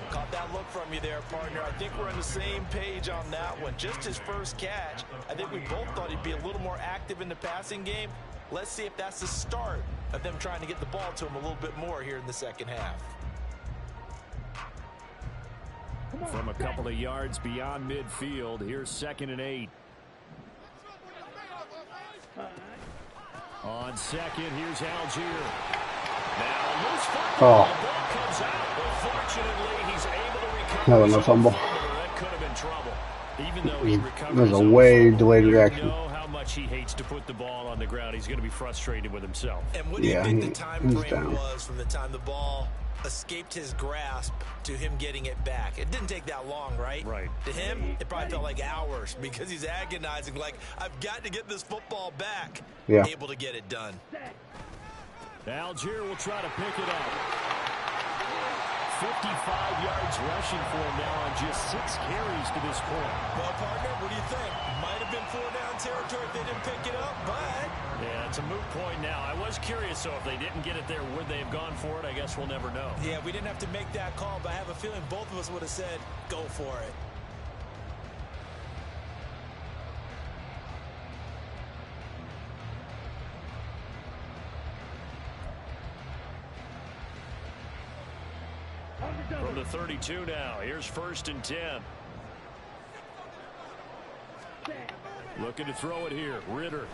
C: Caught that look from you there, partner. I think we're on the same page on that one. Just his first catch. I think we both thought he'd be a little more active in the passing game. Let's see if that's the start of them trying to get the ball to him a little bit more here in the second half.
B: From a couple of yards beyond midfield, here's 2nd and 8. On 2nd, here's Algier. Now loose football.
A: Oh.
B: Ball comes out. Fortunately, he's able to recover.
A: That was no fumble.
B: That could have been trouble. Even though he recovered.
A: There's a way delayed reaction.
B: You know how much he hates to put the ball on the ground. He's going to be frustrated with himself.
C: And what do you think the time
A: he's
C: frame
A: down.
C: was from the time the ball escaped his grasp to him getting it back? It didn't take that long, right?
B: Right.
C: To him, it probably felt like hours because he's agonizing, like, I've got to get this football back.
A: Yeah.
C: Able to get it done.
B: Algier will try to pick it up. 55 yards rushing for him now on just 6 carries to this point.
C: Well, partner, what do you think? Might have been 4-down territory if they didn't pick it up, but...
B: Yeah, it's a moot point now. I was curious, so if they didn't get it there, would they have gone for it? I guess we'll never know.
C: Yeah, we didn't have to make that call, but I have a feeling both of us would have said, go for it.
B: From the 32 now, here's 1st and 10. Looking to throw it here, Ritter.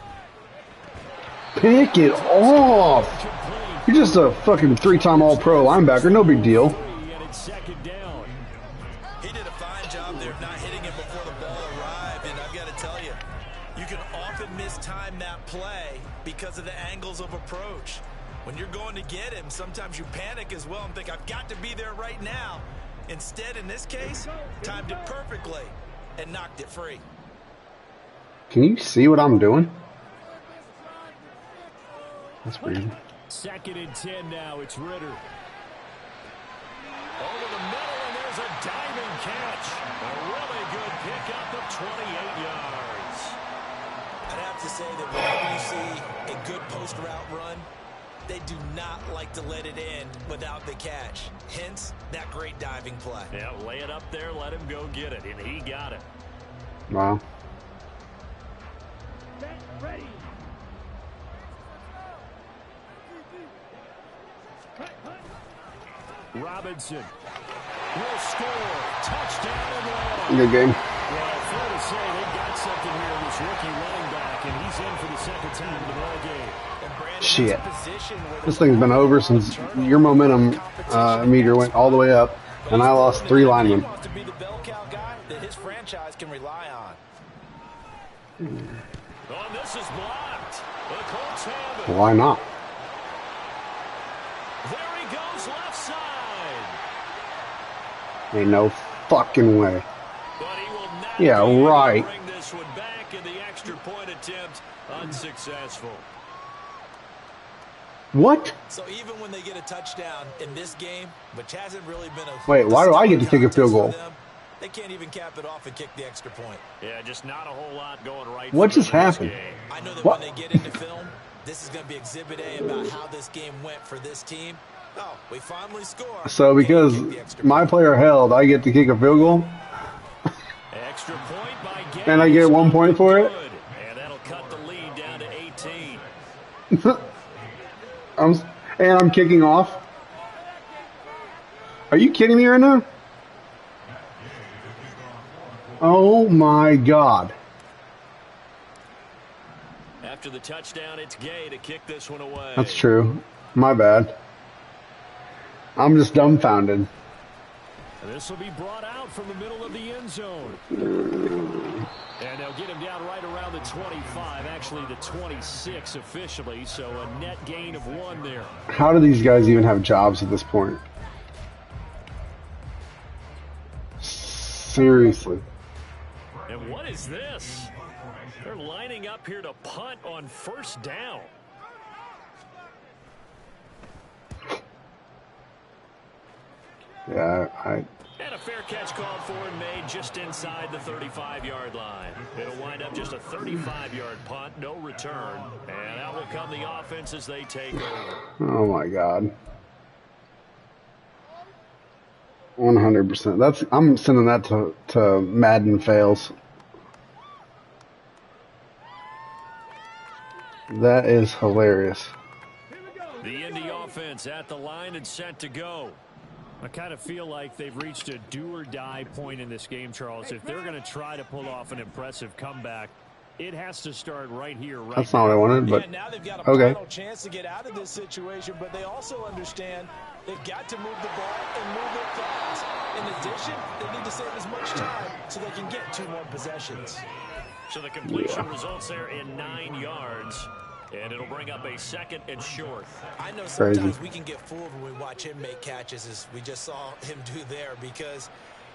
A: Pick it off. You're just a fucking 3-time All-Pro linebacker. No big deal.
B: And it's 2nd down.
C: He did a fine job there of not hitting it before the ball arrived, and I've got to tell you, you can often mistime that play because of the angles of approach. When you're going to get him, sometimes you panic as well and think, I've got to be there right now. Instead, in this case, timed it perfectly and knocked it free.
A: Can you see what I'm doing? That's weird.
B: 2nd and 10 now. It's Ritter. Over the middle, and there's a diving catch. A really good pickup of 28 yards.
C: I'd have to say that whenever you see a good post route run, they do not like to let it end without the catch. Hence, that great diving play.
B: Yeah, lay it up there, let him go get it, and he got it.
A: Wow.
D: Ready.
B: Robinson will score. Touchdown and
A: Good game.
B: Well, fair to say they've got something here in this rookie running back, and he's in for the 2nd time in the ball game.
A: Shit. This thing's been over since your momentum meter went all the way up, and I lost 3 linemen.
E: To be the bell cow guy that his franchise can rely on.
B: Oh, this is blocked. The Colts have it.
A: Why not?
B: There he goes, left side.
A: Ain't no fucking way.
B: But he will not
A: Yeah,
B: be able to
A: right.
B: bring this one back, and the extra point attempt unsuccessful.
A: What?
C: So even when they get a touchdown in this game, which hasn't really been a...
A: Wait, why do I get to kick a field goal?
C: Them, they can't even cap it off and kick the extra point.
B: Yeah, just not a whole lot going right.
A: What
B: for
A: just
B: them in this
A: happened?
B: game.
C: I know that
A: What?
C: when they get into film, this is going to be Exhibit A about how this game went for this team. Oh, we finally scored.
A: So because my player held, I get to kick a field goal,
B: Extra point by Gaines.
A: and I get 1 point for it.
B: Good. And that'll cut the lead down to 18.
A: I'm kicking off. Are you kidding me right now? Oh my God.
B: After the touchdown, it's Gay to kick this one away.
A: That's true. My bad. I'm just dumbfounded.
B: This will be brought out from the middle of the end zone. And they'll get him down right around the 25, actually the 26 officially, so a net gain of 1 there.
A: How do these guys even have jobs at this point? Seriously.
B: And what is this? They're lining up here to punt on 1st down.
A: Yeah,
B: And a fair catch called for and made just inside the 35-yard line. It'll wind up just a 35-yard punt, no return. And out will come the offense as they take over.
A: oh my God. 100%. I'm sending that to Madden fails. That is hilarious.
B: The Indy offense at the line and set to go. I kind of feel like they've reached a do-or-die point in this game, Charles. If they're going to try to pull off an impressive comeback, it has to start right here, right
A: That's not what I wanted, but
E: now they've got a
A: okay.
E: final chance to get out of this situation, but they also understand they've got to move the ball and move it fast. In addition, they need to save as much time so they can get 2 more possessions.
B: So the completion results there in 9 yards. And it'll bring up a 2nd and short.
C: I know sometimes we can get fooled when we watch him make catches, as we just saw him do there, because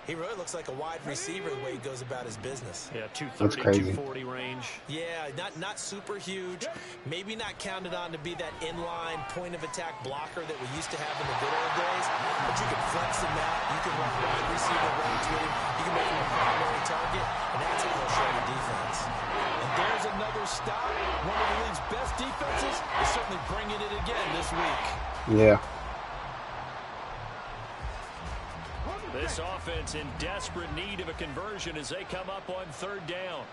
C: he really looks like a wide receiver the way he goes about his business.
B: Yeah, 230, 240 range.
C: Yeah, not super huge. Maybe not counted on to be that inline point-of-attack blocker that we used to have in the good old days. But you can flex him out. You can run wide receiver routes with him. You can make him a primary target, and that's how he'll show the defense. And there's another stop. One of the league's best defenses is certainly bringing it again this week.
A: Yeah.
B: This offense in desperate need of a conversion as they come up on 3rd down.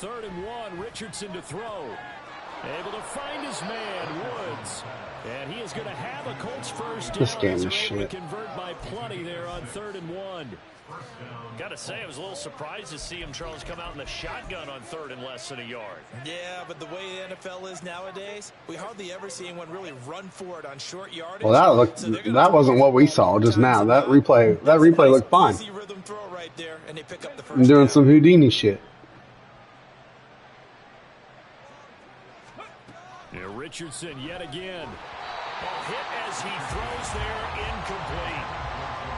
B: 3rd and 1, Richardson to throw. Able to find his man, Woods. And he is going to have a Colts first down.
A: This game is
B: They're able
A: shit.
B: to convert by plenty there on 3rd and 1. Got to say, I was a little surprised to see him, Charles, come out in the shotgun on 3rd and less than a yard.
C: Yeah, but the way the NFL is nowadays, we hardly ever see anyone really run for it on short yardage.
A: Well, that wasn't what we saw just now. That replay looked fine.
C: Easy rhythm throw right there, and they pick up the first
A: I'm doing
C: down.
A: some Houdini shit.
B: Richardson yet again. A hit as he throws there, incomplete.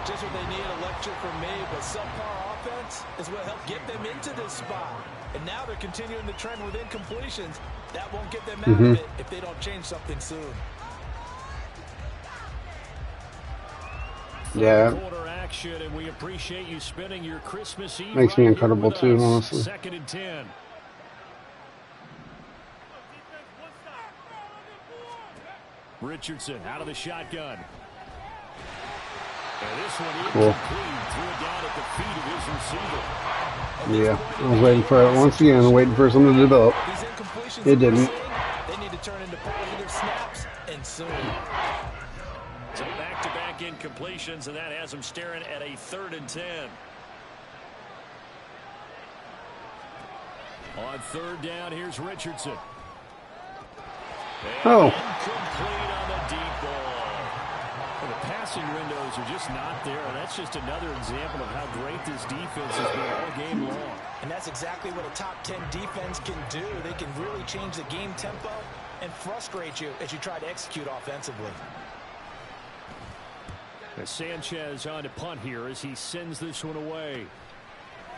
E: Just what they need, a lecture from me, but subpar offense is what helped get them into this spot. And now they're continuing the trend with incompletions. That won't get them out of it if they don't change something soon.
A: Yeah.
B: Quarter action, and we appreciate you spending your Christmas Eve
A: Makes me
B: right
A: uncomfortable
B: here with
A: too,
B: us.
A: honestly.
B: 2nd and 10. Richardson out of the shotgun. And this one incomplete. Threw it down at the feet of his receiver.
A: Yeah, I was waiting for it once again, waiting for something to develop.
E: These incompletions
A: It didn't.
E: they need to turn into positive snaps, and soon.
B: So back-to-back incompletions, and that has him staring at a 3rd and 10. On 3rd down, here's Richardson. And
A: Oh.
B: incomplete on the deep ball. Well, the passing windows are just not there, and that's just another example of how great this defense has been all game long.
E: And that's exactly what a top 10 defense can do. They can really change the game tempo and frustrate you as you try to execute offensively.
B: As Sanchez on to punt here as he sends this one away.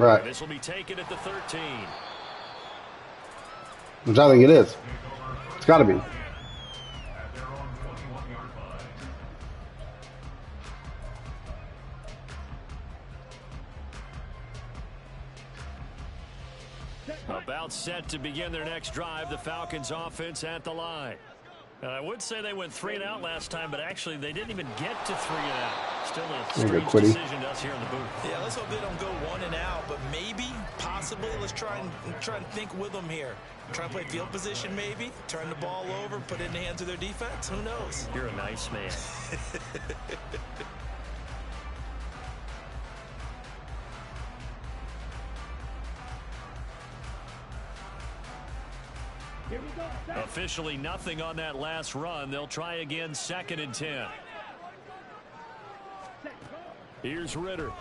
A: Right.
B: This will be taken at the 13.
A: Which I think it is. It's got to be.
B: About set to begin their next drive, the Falcons offense at the line. And I would say they went 3 and out last time, but actually they didn't even get to 3 and out. Still a strange decision to us here in the booth.
E: Yeah, let's hope they don't go 1 and out, but maybe, possibly, let's try and think with them here. Try and play field position maybe, turn the ball over, put it in the hands of their defense. Who knows?
B: You're a nice man. Officially nothing on that last run. They'll try again, 2nd and 10. Here's Ritter.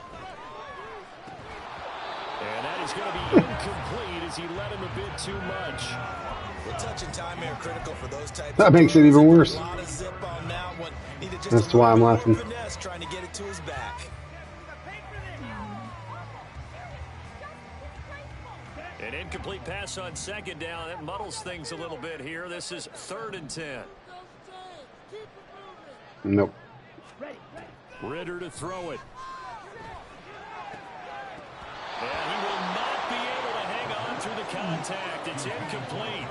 B: And that is going to be incomplete as he let him a bit too much.
E: The touch and time are critical for those types.
A: That makes it even worse.
E: A lot of zip on that one.
A: That's why I'm laughing.
E: Finesse trying to get it to his back.
B: An incomplete pass on 2nd down. That muddles things a little bit here. This is 3rd and 10.
A: Nope.
B: Ritter to throw it. And he will not be able to hang on through the contact. It's incomplete.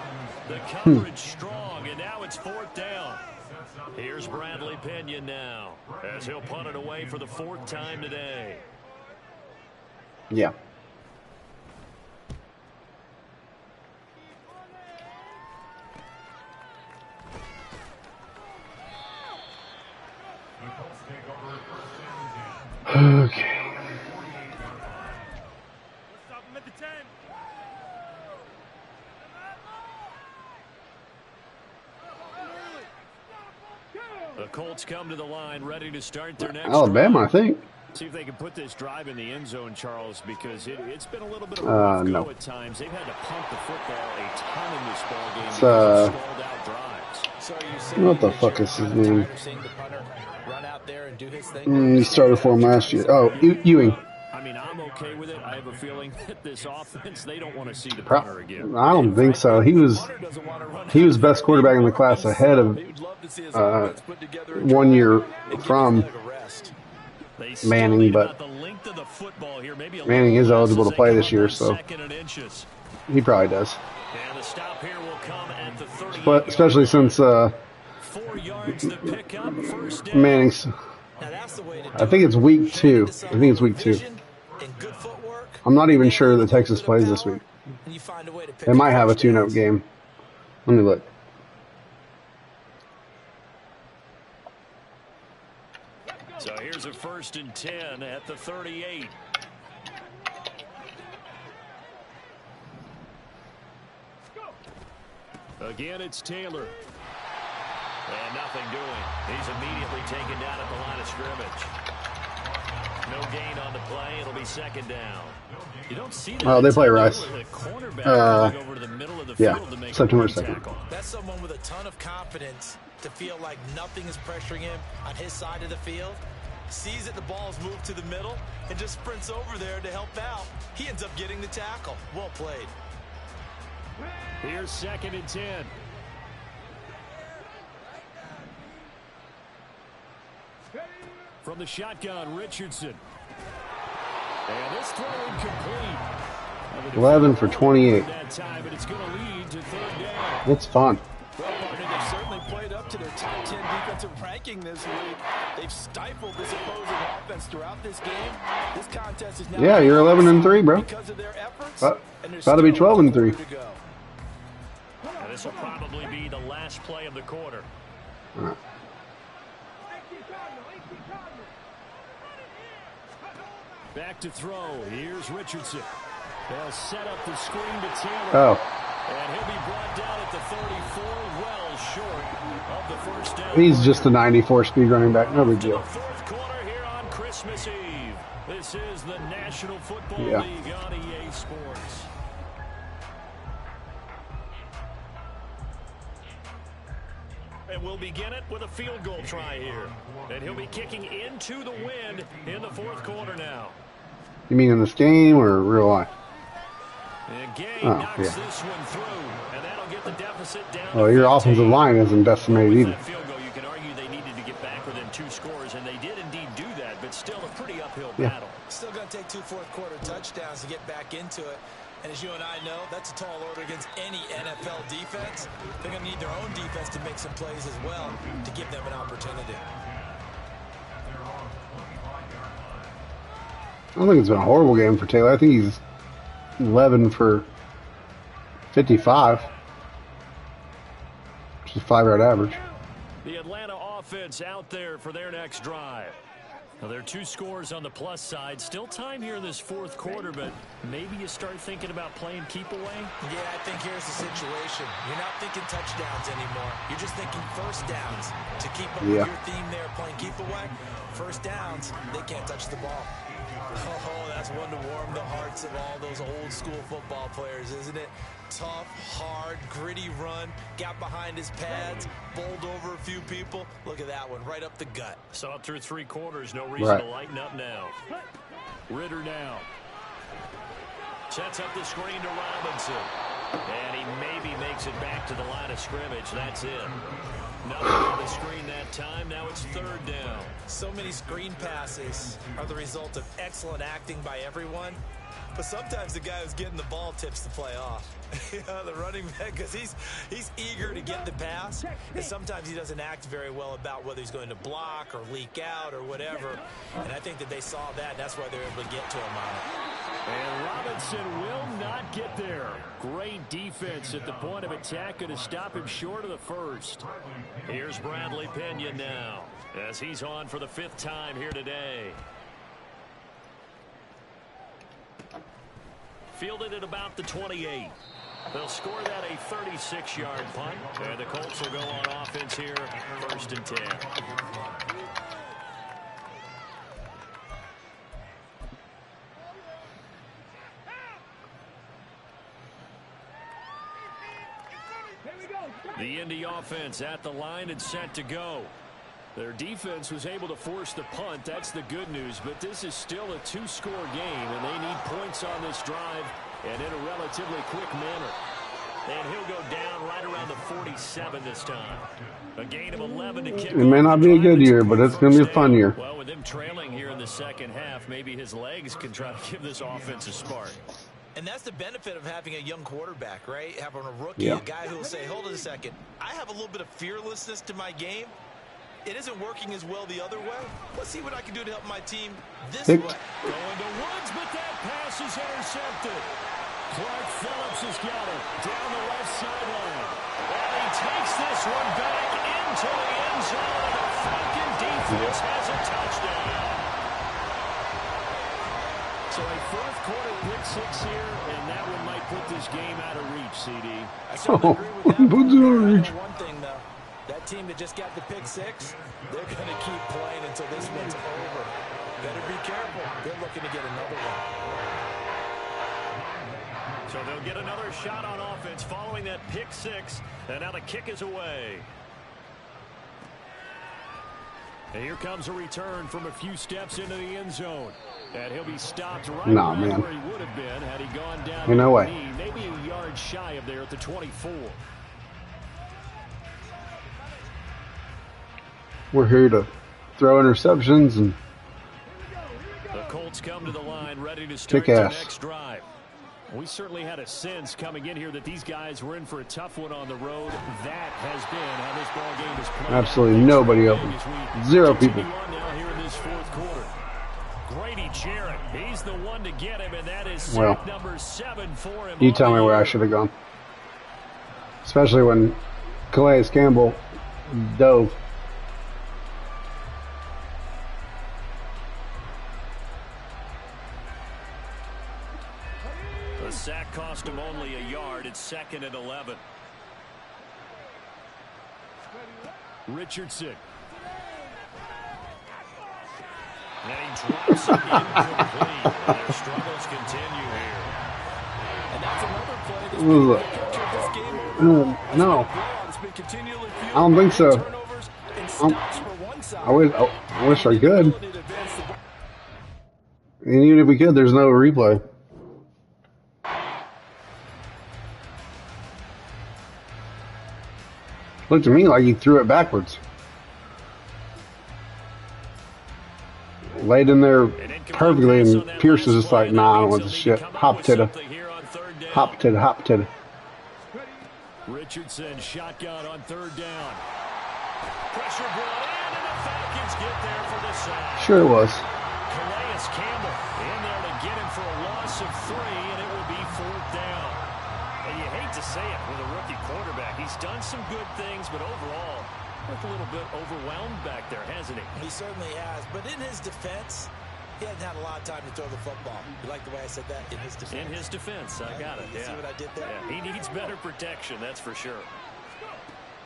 B: The coverage strong, and now it's 4th down. Here's Bradley Pinion now, as he'll punt it away for the 4th time today.
A: Yeah. Okay.
B: The Colts come to the line, ready to start their next
A: Alabama,
B: drive.
A: I think.
B: See if they can put this drive in the end zone, Charles, because it's been a little bit of a rough
A: no.
B: go at times. They've had to pump the football a ton in this ball game
A: It's,
B: because of stalled out drives.
E: So are you saying
A: What the fuck is his name?
E: seeing the punter run out there and do his thing?
A: He started for him last year. Oh, Ewing.
B: I mean, I'm okay with it. I have a feeling that this offense, they don't want to see the punter again.
A: I don't think so. He was best quarterback in the class ahead of 1 year from Manning, but Manning is eligible to play this year, so he probably does.
B: And the stop here will come at the 30.
A: But especially since
B: 4 yards to pick up, 1st down.
A: Manning's, I think it's week 2. I think it's week 2. I'm not even sure that Texas plays this week. They might have a tune-up game. Let me look.
B: So here's a 1st and 10 at the 38. Again, it's Taylor. And nothing doing. He's immediately taken down at the line of scrimmage. No gain on the play. It'll be 2nd down. You don't see that.
A: Oh, they play Rice.
B: The cornerback over to the middle of the the
A: Yeah,
B: field to make
A: September
B: a
A: 2nd.
B: tackle.
C: That's someone with a ton of confidence to feel like nothing is pressuring him on his side of the field. Sees that the ball's moved to the middle and just sprints over there to help out. He ends up getting the tackle. Well played.
B: Here's 2nd and 10. From the shotgun, Richardson. And this throw incomplete.
A: 11 for 28.
B: That time, but it's going to lead to 3rd down.
A: It's fun.
E: Well, partner, they've certainly played up to their top 10 defensive ranking this week. They've stifled this opposing offense throughout this game. This contest is now
A: Yeah, you're 11 and 3, bro.
E: because of their efforts.
A: About
E: and there's
A: to be
E: still
A: 12 and
E: a quarter
A: 3.
E: to go.
B: And this will probably be the last play of the quarter. Back to throw. Here's Richardson. They'll set up the screen to Taylor.
A: Oh,
B: And he'll be brought down at the 34, well short of the first down.
A: he's just a 94 speed running back. No big
B: To the
A: deal.
B: 4th quarter here on Christmas Eve. This is the National Football
A: Yeah.
B: League on EA Sports. And we'll begin it with a field goal try here. And he'll be kicking into the wind in the 4th quarter now.
A: You mean in this game or real life?
B: And Gay
A: Oh,
B: knocks
A: yeah.
B: this one through, and that'll get the deficit down.
A: Well,
B: to
A: your
B: 15.
A: offensive line isn't decimated
B: With
A: either.
B: that field goal, you can argue they needed to get back within 2 scores, and they did indeed do that, but still a pretty uphill
A: Yeah.
B: battle.
C: Still going to take 2 fourth-quarter touchdowns to get back into it. And as you and I know, that's a tall order against any NFL defense. They're going to need their own defense to make some plays as well to give them an opportunity.
A: I don't think it's been a horrible game for Taylor. I think he's 11 for 55, which is 5-yard average.
B: The Atlanta offense out there for their next drive. Now, there are 2 scores on the plus side. Still time here in this 4th quarter, but maybe you start thinking about playing keep away.
C: Yeah, I think here's the situation. You're not thinking touchdowns anymore. You're just thinking first downs. To keep up with
A: Yeah.
C: your theme there, playing keep away, first downs, they can't touch the ball. Oh, that's one to warm the hearts of all those old school football players, isn't it? Tough, hard, gritty run, got behind his pads, bowled over a few people. Look at that one, right up the gut.
B: Saw it through 3 quarters. No reason
A: Right.
B: to lighten up now. Ritter now. Sets up the screen to Robinson. And he maybe makes it back to the line of scrimmage. That's it. Nothing on the screen that time. Now it's 3rd down.
C: So many screen passes are the result of excellent acting by everyone. But sometimes the guy who's getting the ball tips the play off. The running back, because he's eager to get the pass. And sometimes he doesn't act very well about whether he's going to block or leak out or whatever. And I think that they saw that, and that's why they were able to get to him on it.
B: And Robinson will not get there. Great defense at the point of attack, going to stop him short of the first. Here's Bradley Pena now, as he's on for the 5th time here today. Fielded at about the 28. They'll score that a 36-yard punt, and the Colts will go on offense here, 1st and 10. The Indy offense at the line and set to go. Their defense was able to force the punt. That's the good news. But this is still a 2-score game, and they need points on this drive and in a relatively quick manner. And he'll go down right around the 47 this time. A gain of 11 to kick
A: It may not be a good year, but it's going to be a fun year.
B: Well, with them trailing here in the 2nd half, maybe his legs can try to give this offense a spark.
C: And that's the benefit of having a young quarterback, right? Having a rookie,
A: Yeah.
C: a guy who will say, hold on a second, I have a little bit of fearlessness to my game. It isn't working as well the other way. Let's see what I can do to help my team this
A: Pick.
C: way.
B: Going to Woods, but that pass is intercepted. Clark Phillips has got it down the left sideline. And he takes this one back into the end zone. The Falcon defense has a touchdown. So a 4th quarter pick-6 here, and that one might put this game out of reach, CD.
C: I certainly agree with that.
A: Puts it out of
C: I know
A: reach.
C: one thing, though. That team that just got the pick-6, they're going to keep playing until this one's over. Better be careful. They're looking to get another one.
B: So they'll get another shot on offense following that pick six. And now the kick is away. And here comes a return from a few steps into the end zone. And he'll be stopped right where he would have been had he gone down to the knee, maybe a yard shy of there at the 24.
A: We're here to throw interceptions and
B: the Colts come to the line ready to start the next drive. We certainly had a sense coming in here that these guys were in for a tough one on the road. That has been how this ball game is played.
A: Absolutely nobody open. 0 people.
B: Now here in this fourth quarter. Grady Jarrett, he's the one to get him, and that is
A: sack
B: number 7 for him.
A: You tell me where I should have gone. Especially when Calais Campbell dove.
B: The sack cost him only a yard. It's 2nd and 11. Richardson. And he drops it incomplete. Their struggles continue here.
E: And that's another play that's been this game.
A: No. I don't think so. I wish I could. And even if we could, there's no replay. Looked to me like he threw it backwards. Laid in there perfectly, and Pierce is just like, nah, I don't want this shit. Hop to the.
B: Richardson shotgun on 3rd down. Pressure brought in, and the Falcons get there for the sack.
A: Sure it was.
B: Calais Campbell in there to get him for a loss of 3, and it will be 4th down. And you hate to say it with a rookie quarterback. He's done some good things, but overall, looked a little bit overwhelmed back there, hasn't he?
C: He certainly has. But in his defense, he hasn't had a lot of time to throw the football. You like the way I said that? In his defense.
B: In his defense. I got it.
C: You see what I did there?
B: Yeah, he needs better protection, that's for sure.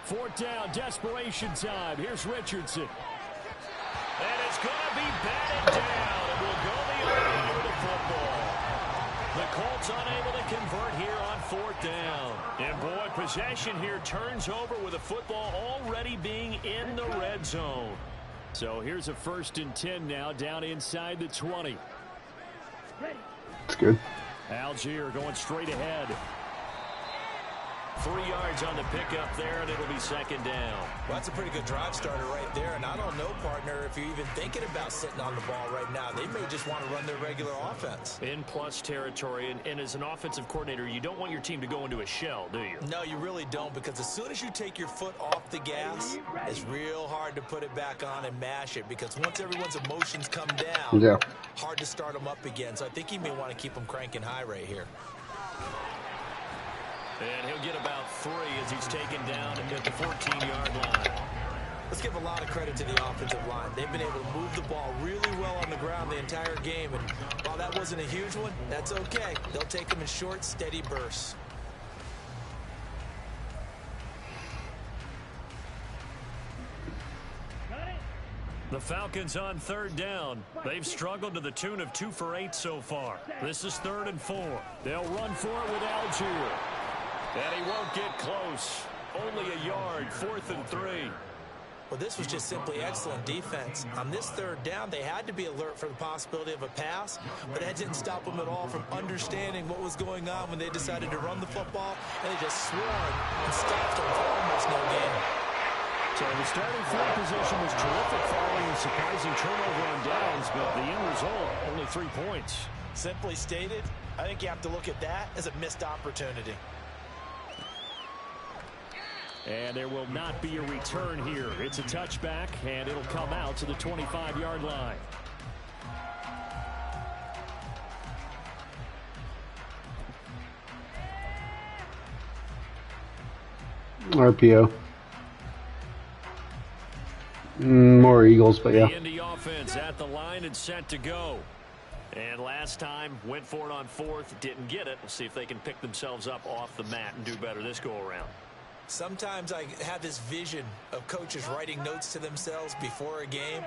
B: 4th down, desperation time. Here's Richardson. And it's going to be batted down. And we'll go the other way with the football. The Colts unable to convert here on 4th down. And boy, possession here turns over with the football already being in the red zone. So here's a 1st and 10 now down inside the 20.
A: That's good.
B: Algier going straight ahead. 3 yards on the pickup there, and it'll be 2nd down.
C: Well, that's a pretty good drive starter right there. And I don't know, partner, if you're even thinking about sitting on the ball right now. They may just want to run their regular offense.
B: In plus territory, and as an offensive coordinator, you don't want your team to go into a shell, do you?
C: No, you really don't, because as soon as you take your foot off the gas, it's real hard to put it back on and mash it, because once everyone's emotions come down, hard to start them up again. So I think he may want to keep them cranking high right here.
B: And he'll get about 3 as he's taken down at the 14-yard line.
C: Let's give a lot of credit to the offensive line. They've been able to move the ball really well on the ground the entire game. And while that wasn't a huge one, that's okay. They'll take them in short, steady bursts.
B: The Falcons on 3rd down. They've struggled to the tune of 2 for 8 so far. This is 3rd and 4. They'll run for it with Algier. And he won't get close. Only a yard, 4th and 3.
C: Well, this was just simply excellent defense. On this 3rd down, they had to be alert for the possibility of a pass, but that didn't stop them at all from understanding what was going on when they decided to run the football, and they just swarmed and stopped them for almost no gain.
B: So the starting field position was terrific following a surprising turnover on downs, but the end result, only 3 points.
C: Simply stated, I think you have to look at that as a missed opportunity.
B: And there will not be a return here. It's a touchback, and it'll come out to the 25-yard line.
A: RPO. More Eagles, but yeah.
B: The Indy offense at the line and set to go. And last time, went for it on 4th, didn't get it. We'll see if they can pick themselves up off the mat and do better this go-around.
C: Sometimes I have this vision of coaches writing notes to themselves before a game,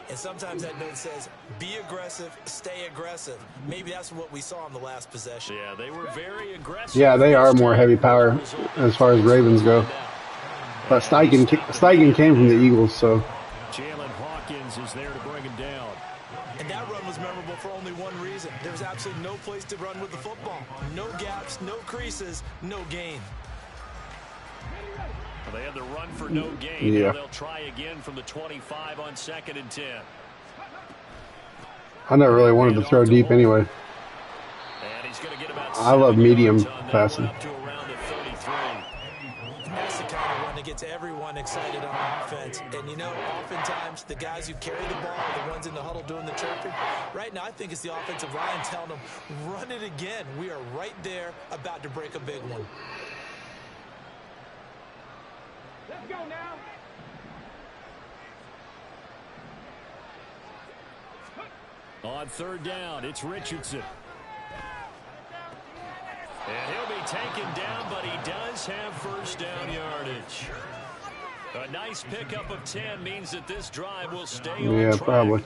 C: And sometimes that note says, be aggressive, stay aggressive. Maybe that's what we saw in the last possession.
B: Yeah, they were very aggressive.
A: Yeah, they are more heavy power as far as Ravens go. But Steichen came from the Eagles, so.
B: Jalen Hawkins is there to bring him down.
C: And that run was memorable for only one reason. There was absolutely no place to run with the football. No gaps, no creases, no gain.
B: Well, they had the run for no gain.
A: Yeah.
B: Now they'll try again from the 25 on 2nd and 10.
A: I never really wanted to throw deep anyway.
B: And he's going to get about
A: I love
B: 7
A: medium
B: yards on that,
A: passing.
B: up to around the 33.
C: That's the kind of run that gets everyone excited on offense. And you know, oftentimes the guys who carry the ball are the ones in the huddle doing the chirping. Right now, I think it's the offensive line telling them, run it again. We are right there about to break a big one.
D: Let's go now.
B: On 3rd down, it's Richardson. And he'll be taken down, but he does have 1st down yardage. A nice pickup of 10 means that this drive will stay on
A: Yeah,
B: track.
A: probably.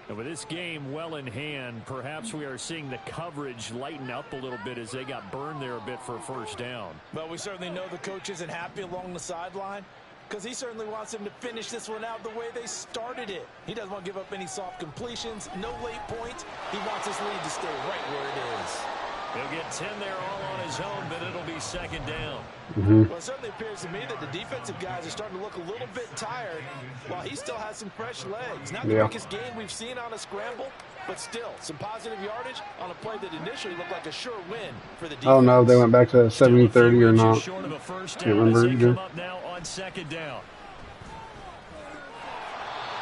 B: And with this game well in hand, perhaps we are seeing the coverage lighten up a little bit as they got burned there a bit for a 1st down.
C: Well, we certainly know the coach isn't happy along the sideline because he certainly wants them to finish this one out the way they started it. He doesn't want to give up any soft completions, no late points. He wants his lead to stay right where it is.
B: He'll get 10 there all on his own, but it'll be 2nd down.
C: Well, it certainly appears to me that the defensive guys are starting to look a little bit tired while he still has some fresh legs. Not the biggest gain we've seen on a scramble, but still some positive yardage on a play that initially looked like a sure win for the defense.
A: I don't know if they went back to 70-30 or not.
B: Short of a 1st
A: Can't
B: down
A: remember
B: as they
A: either.
B: come up now on 2nd down.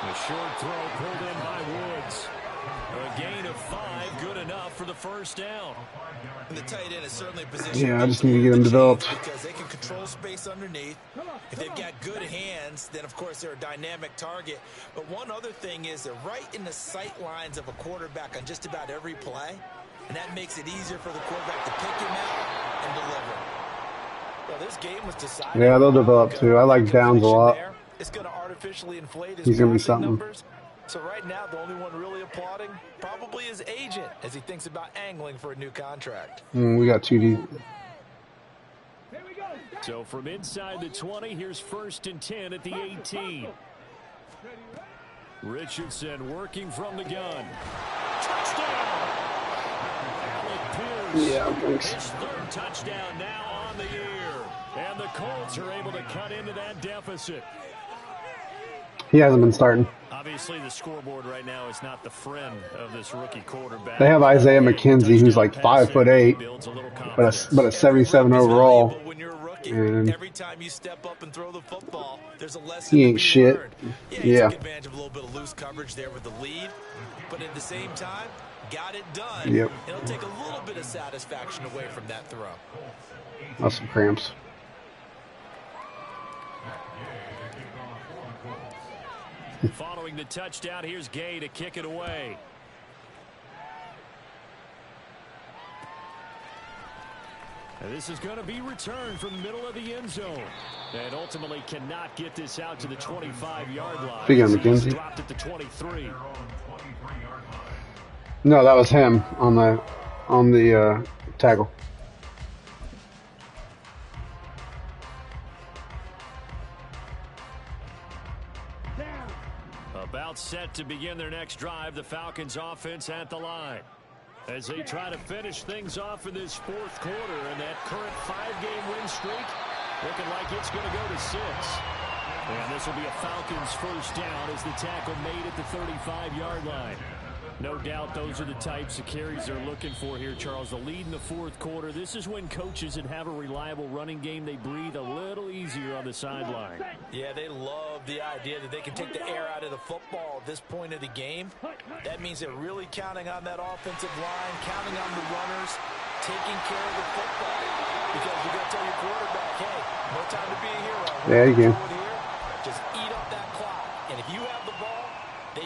B: The short throw pulled in by Woods. A gain of 5, good enough for the 1st down.
C: And the tight end is certainly a position.
A: Yeah, I just need to get them developed.
C: Because they can control space underneath. If they've got good hands, then of course they're a dynamic target. But one other thing is they're right in the sight lines of a quarterback on just about every play. And that makes it easier for the quarterback to pick him out and deliver. Well, this game was decided.
A: Yeah, they'll develop too. I like Downs a lot.
C: It's going to artificially inflate his
A: He's gonna be
C: passing
A: something.
C: numbers. So right now, the only one really applauding probably his agent as he thinks about angling for a new contract.
A: We got 2 deep.
D: Here we go.
B: So from inside the 20, here's 1st and 10 at the 18. Richardson working from the gun. Touchdown! Alec Pierce.
A: Yeah, thanks.
B: His 3rd touchdown now on the year. And the Colts are able to cut into that deficit.
A: He hasn't been starting.
B: Obviously, the scoreboard right now is not the friend of this rookie quarterback.
A: They have Isaiah McKenzie, who's like 5'8", but a 77 overall.
C: When you're a rookie,
A: And
C: every time you step up and throw the football, there's a lesson
A: he
C: to
A: ain't
C: be
A: shit.
C: learned. Yeah, he
A: Yeah.
C: took advantage of a little bit of loose coverage there with the lead, but at the same time, got it done.
A: Yep.
C: It'll take a little bit of satisfaction away from that throw.
A: That's some cramps.
B: Following the touchdown, here's Gay to kick it away. And this is going to be returned from the middle of the end zone. And ultimately cannot get this out to the 25-yard line.
A: Big on
B: He's
A: McKenzie.
B: dropped at the 23.
A: No, that was him on the tackle.
B: About set to begin their next drive, the Falcons offense at the line. As they try to finish things off in this 4th quarter, and that current 5-game win streak looking like it's going to go to 6. And this will be a Falcons 1st down as the tackle made at the 35-yard line. No doubt those are the types of carries they're looking for here, Charles. The lead in the 4th quarter. This is when coaches that have a reliable running game, they breathe a little easier on the sideline.
C: Yeah, they love the idea that they can take the air out of the football at this point of the game. That means they're really counting on that offensive line, counting on the runners, taking care of the football. Because you got to tell your quarterback, hey, no time to be a hero.
A: Yeah, you can.
C: Just eat up that clock. And if you have the ball,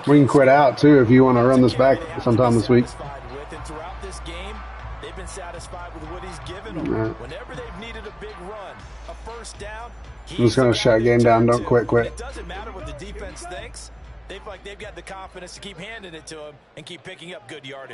A: We can quit out too if you want to run this back sometime this week.
C: And throughout this game, they've been satisfied with what he's given them.
A: Right.
C: Whenever they've needed a big run, a 1st down,
A: I'm just gonna shut game down. Don't quit.
C: It doesn't matter what the defense thinks.
E: they feel like they've got the confidence to keep handing it to him and keep picking up good yardage.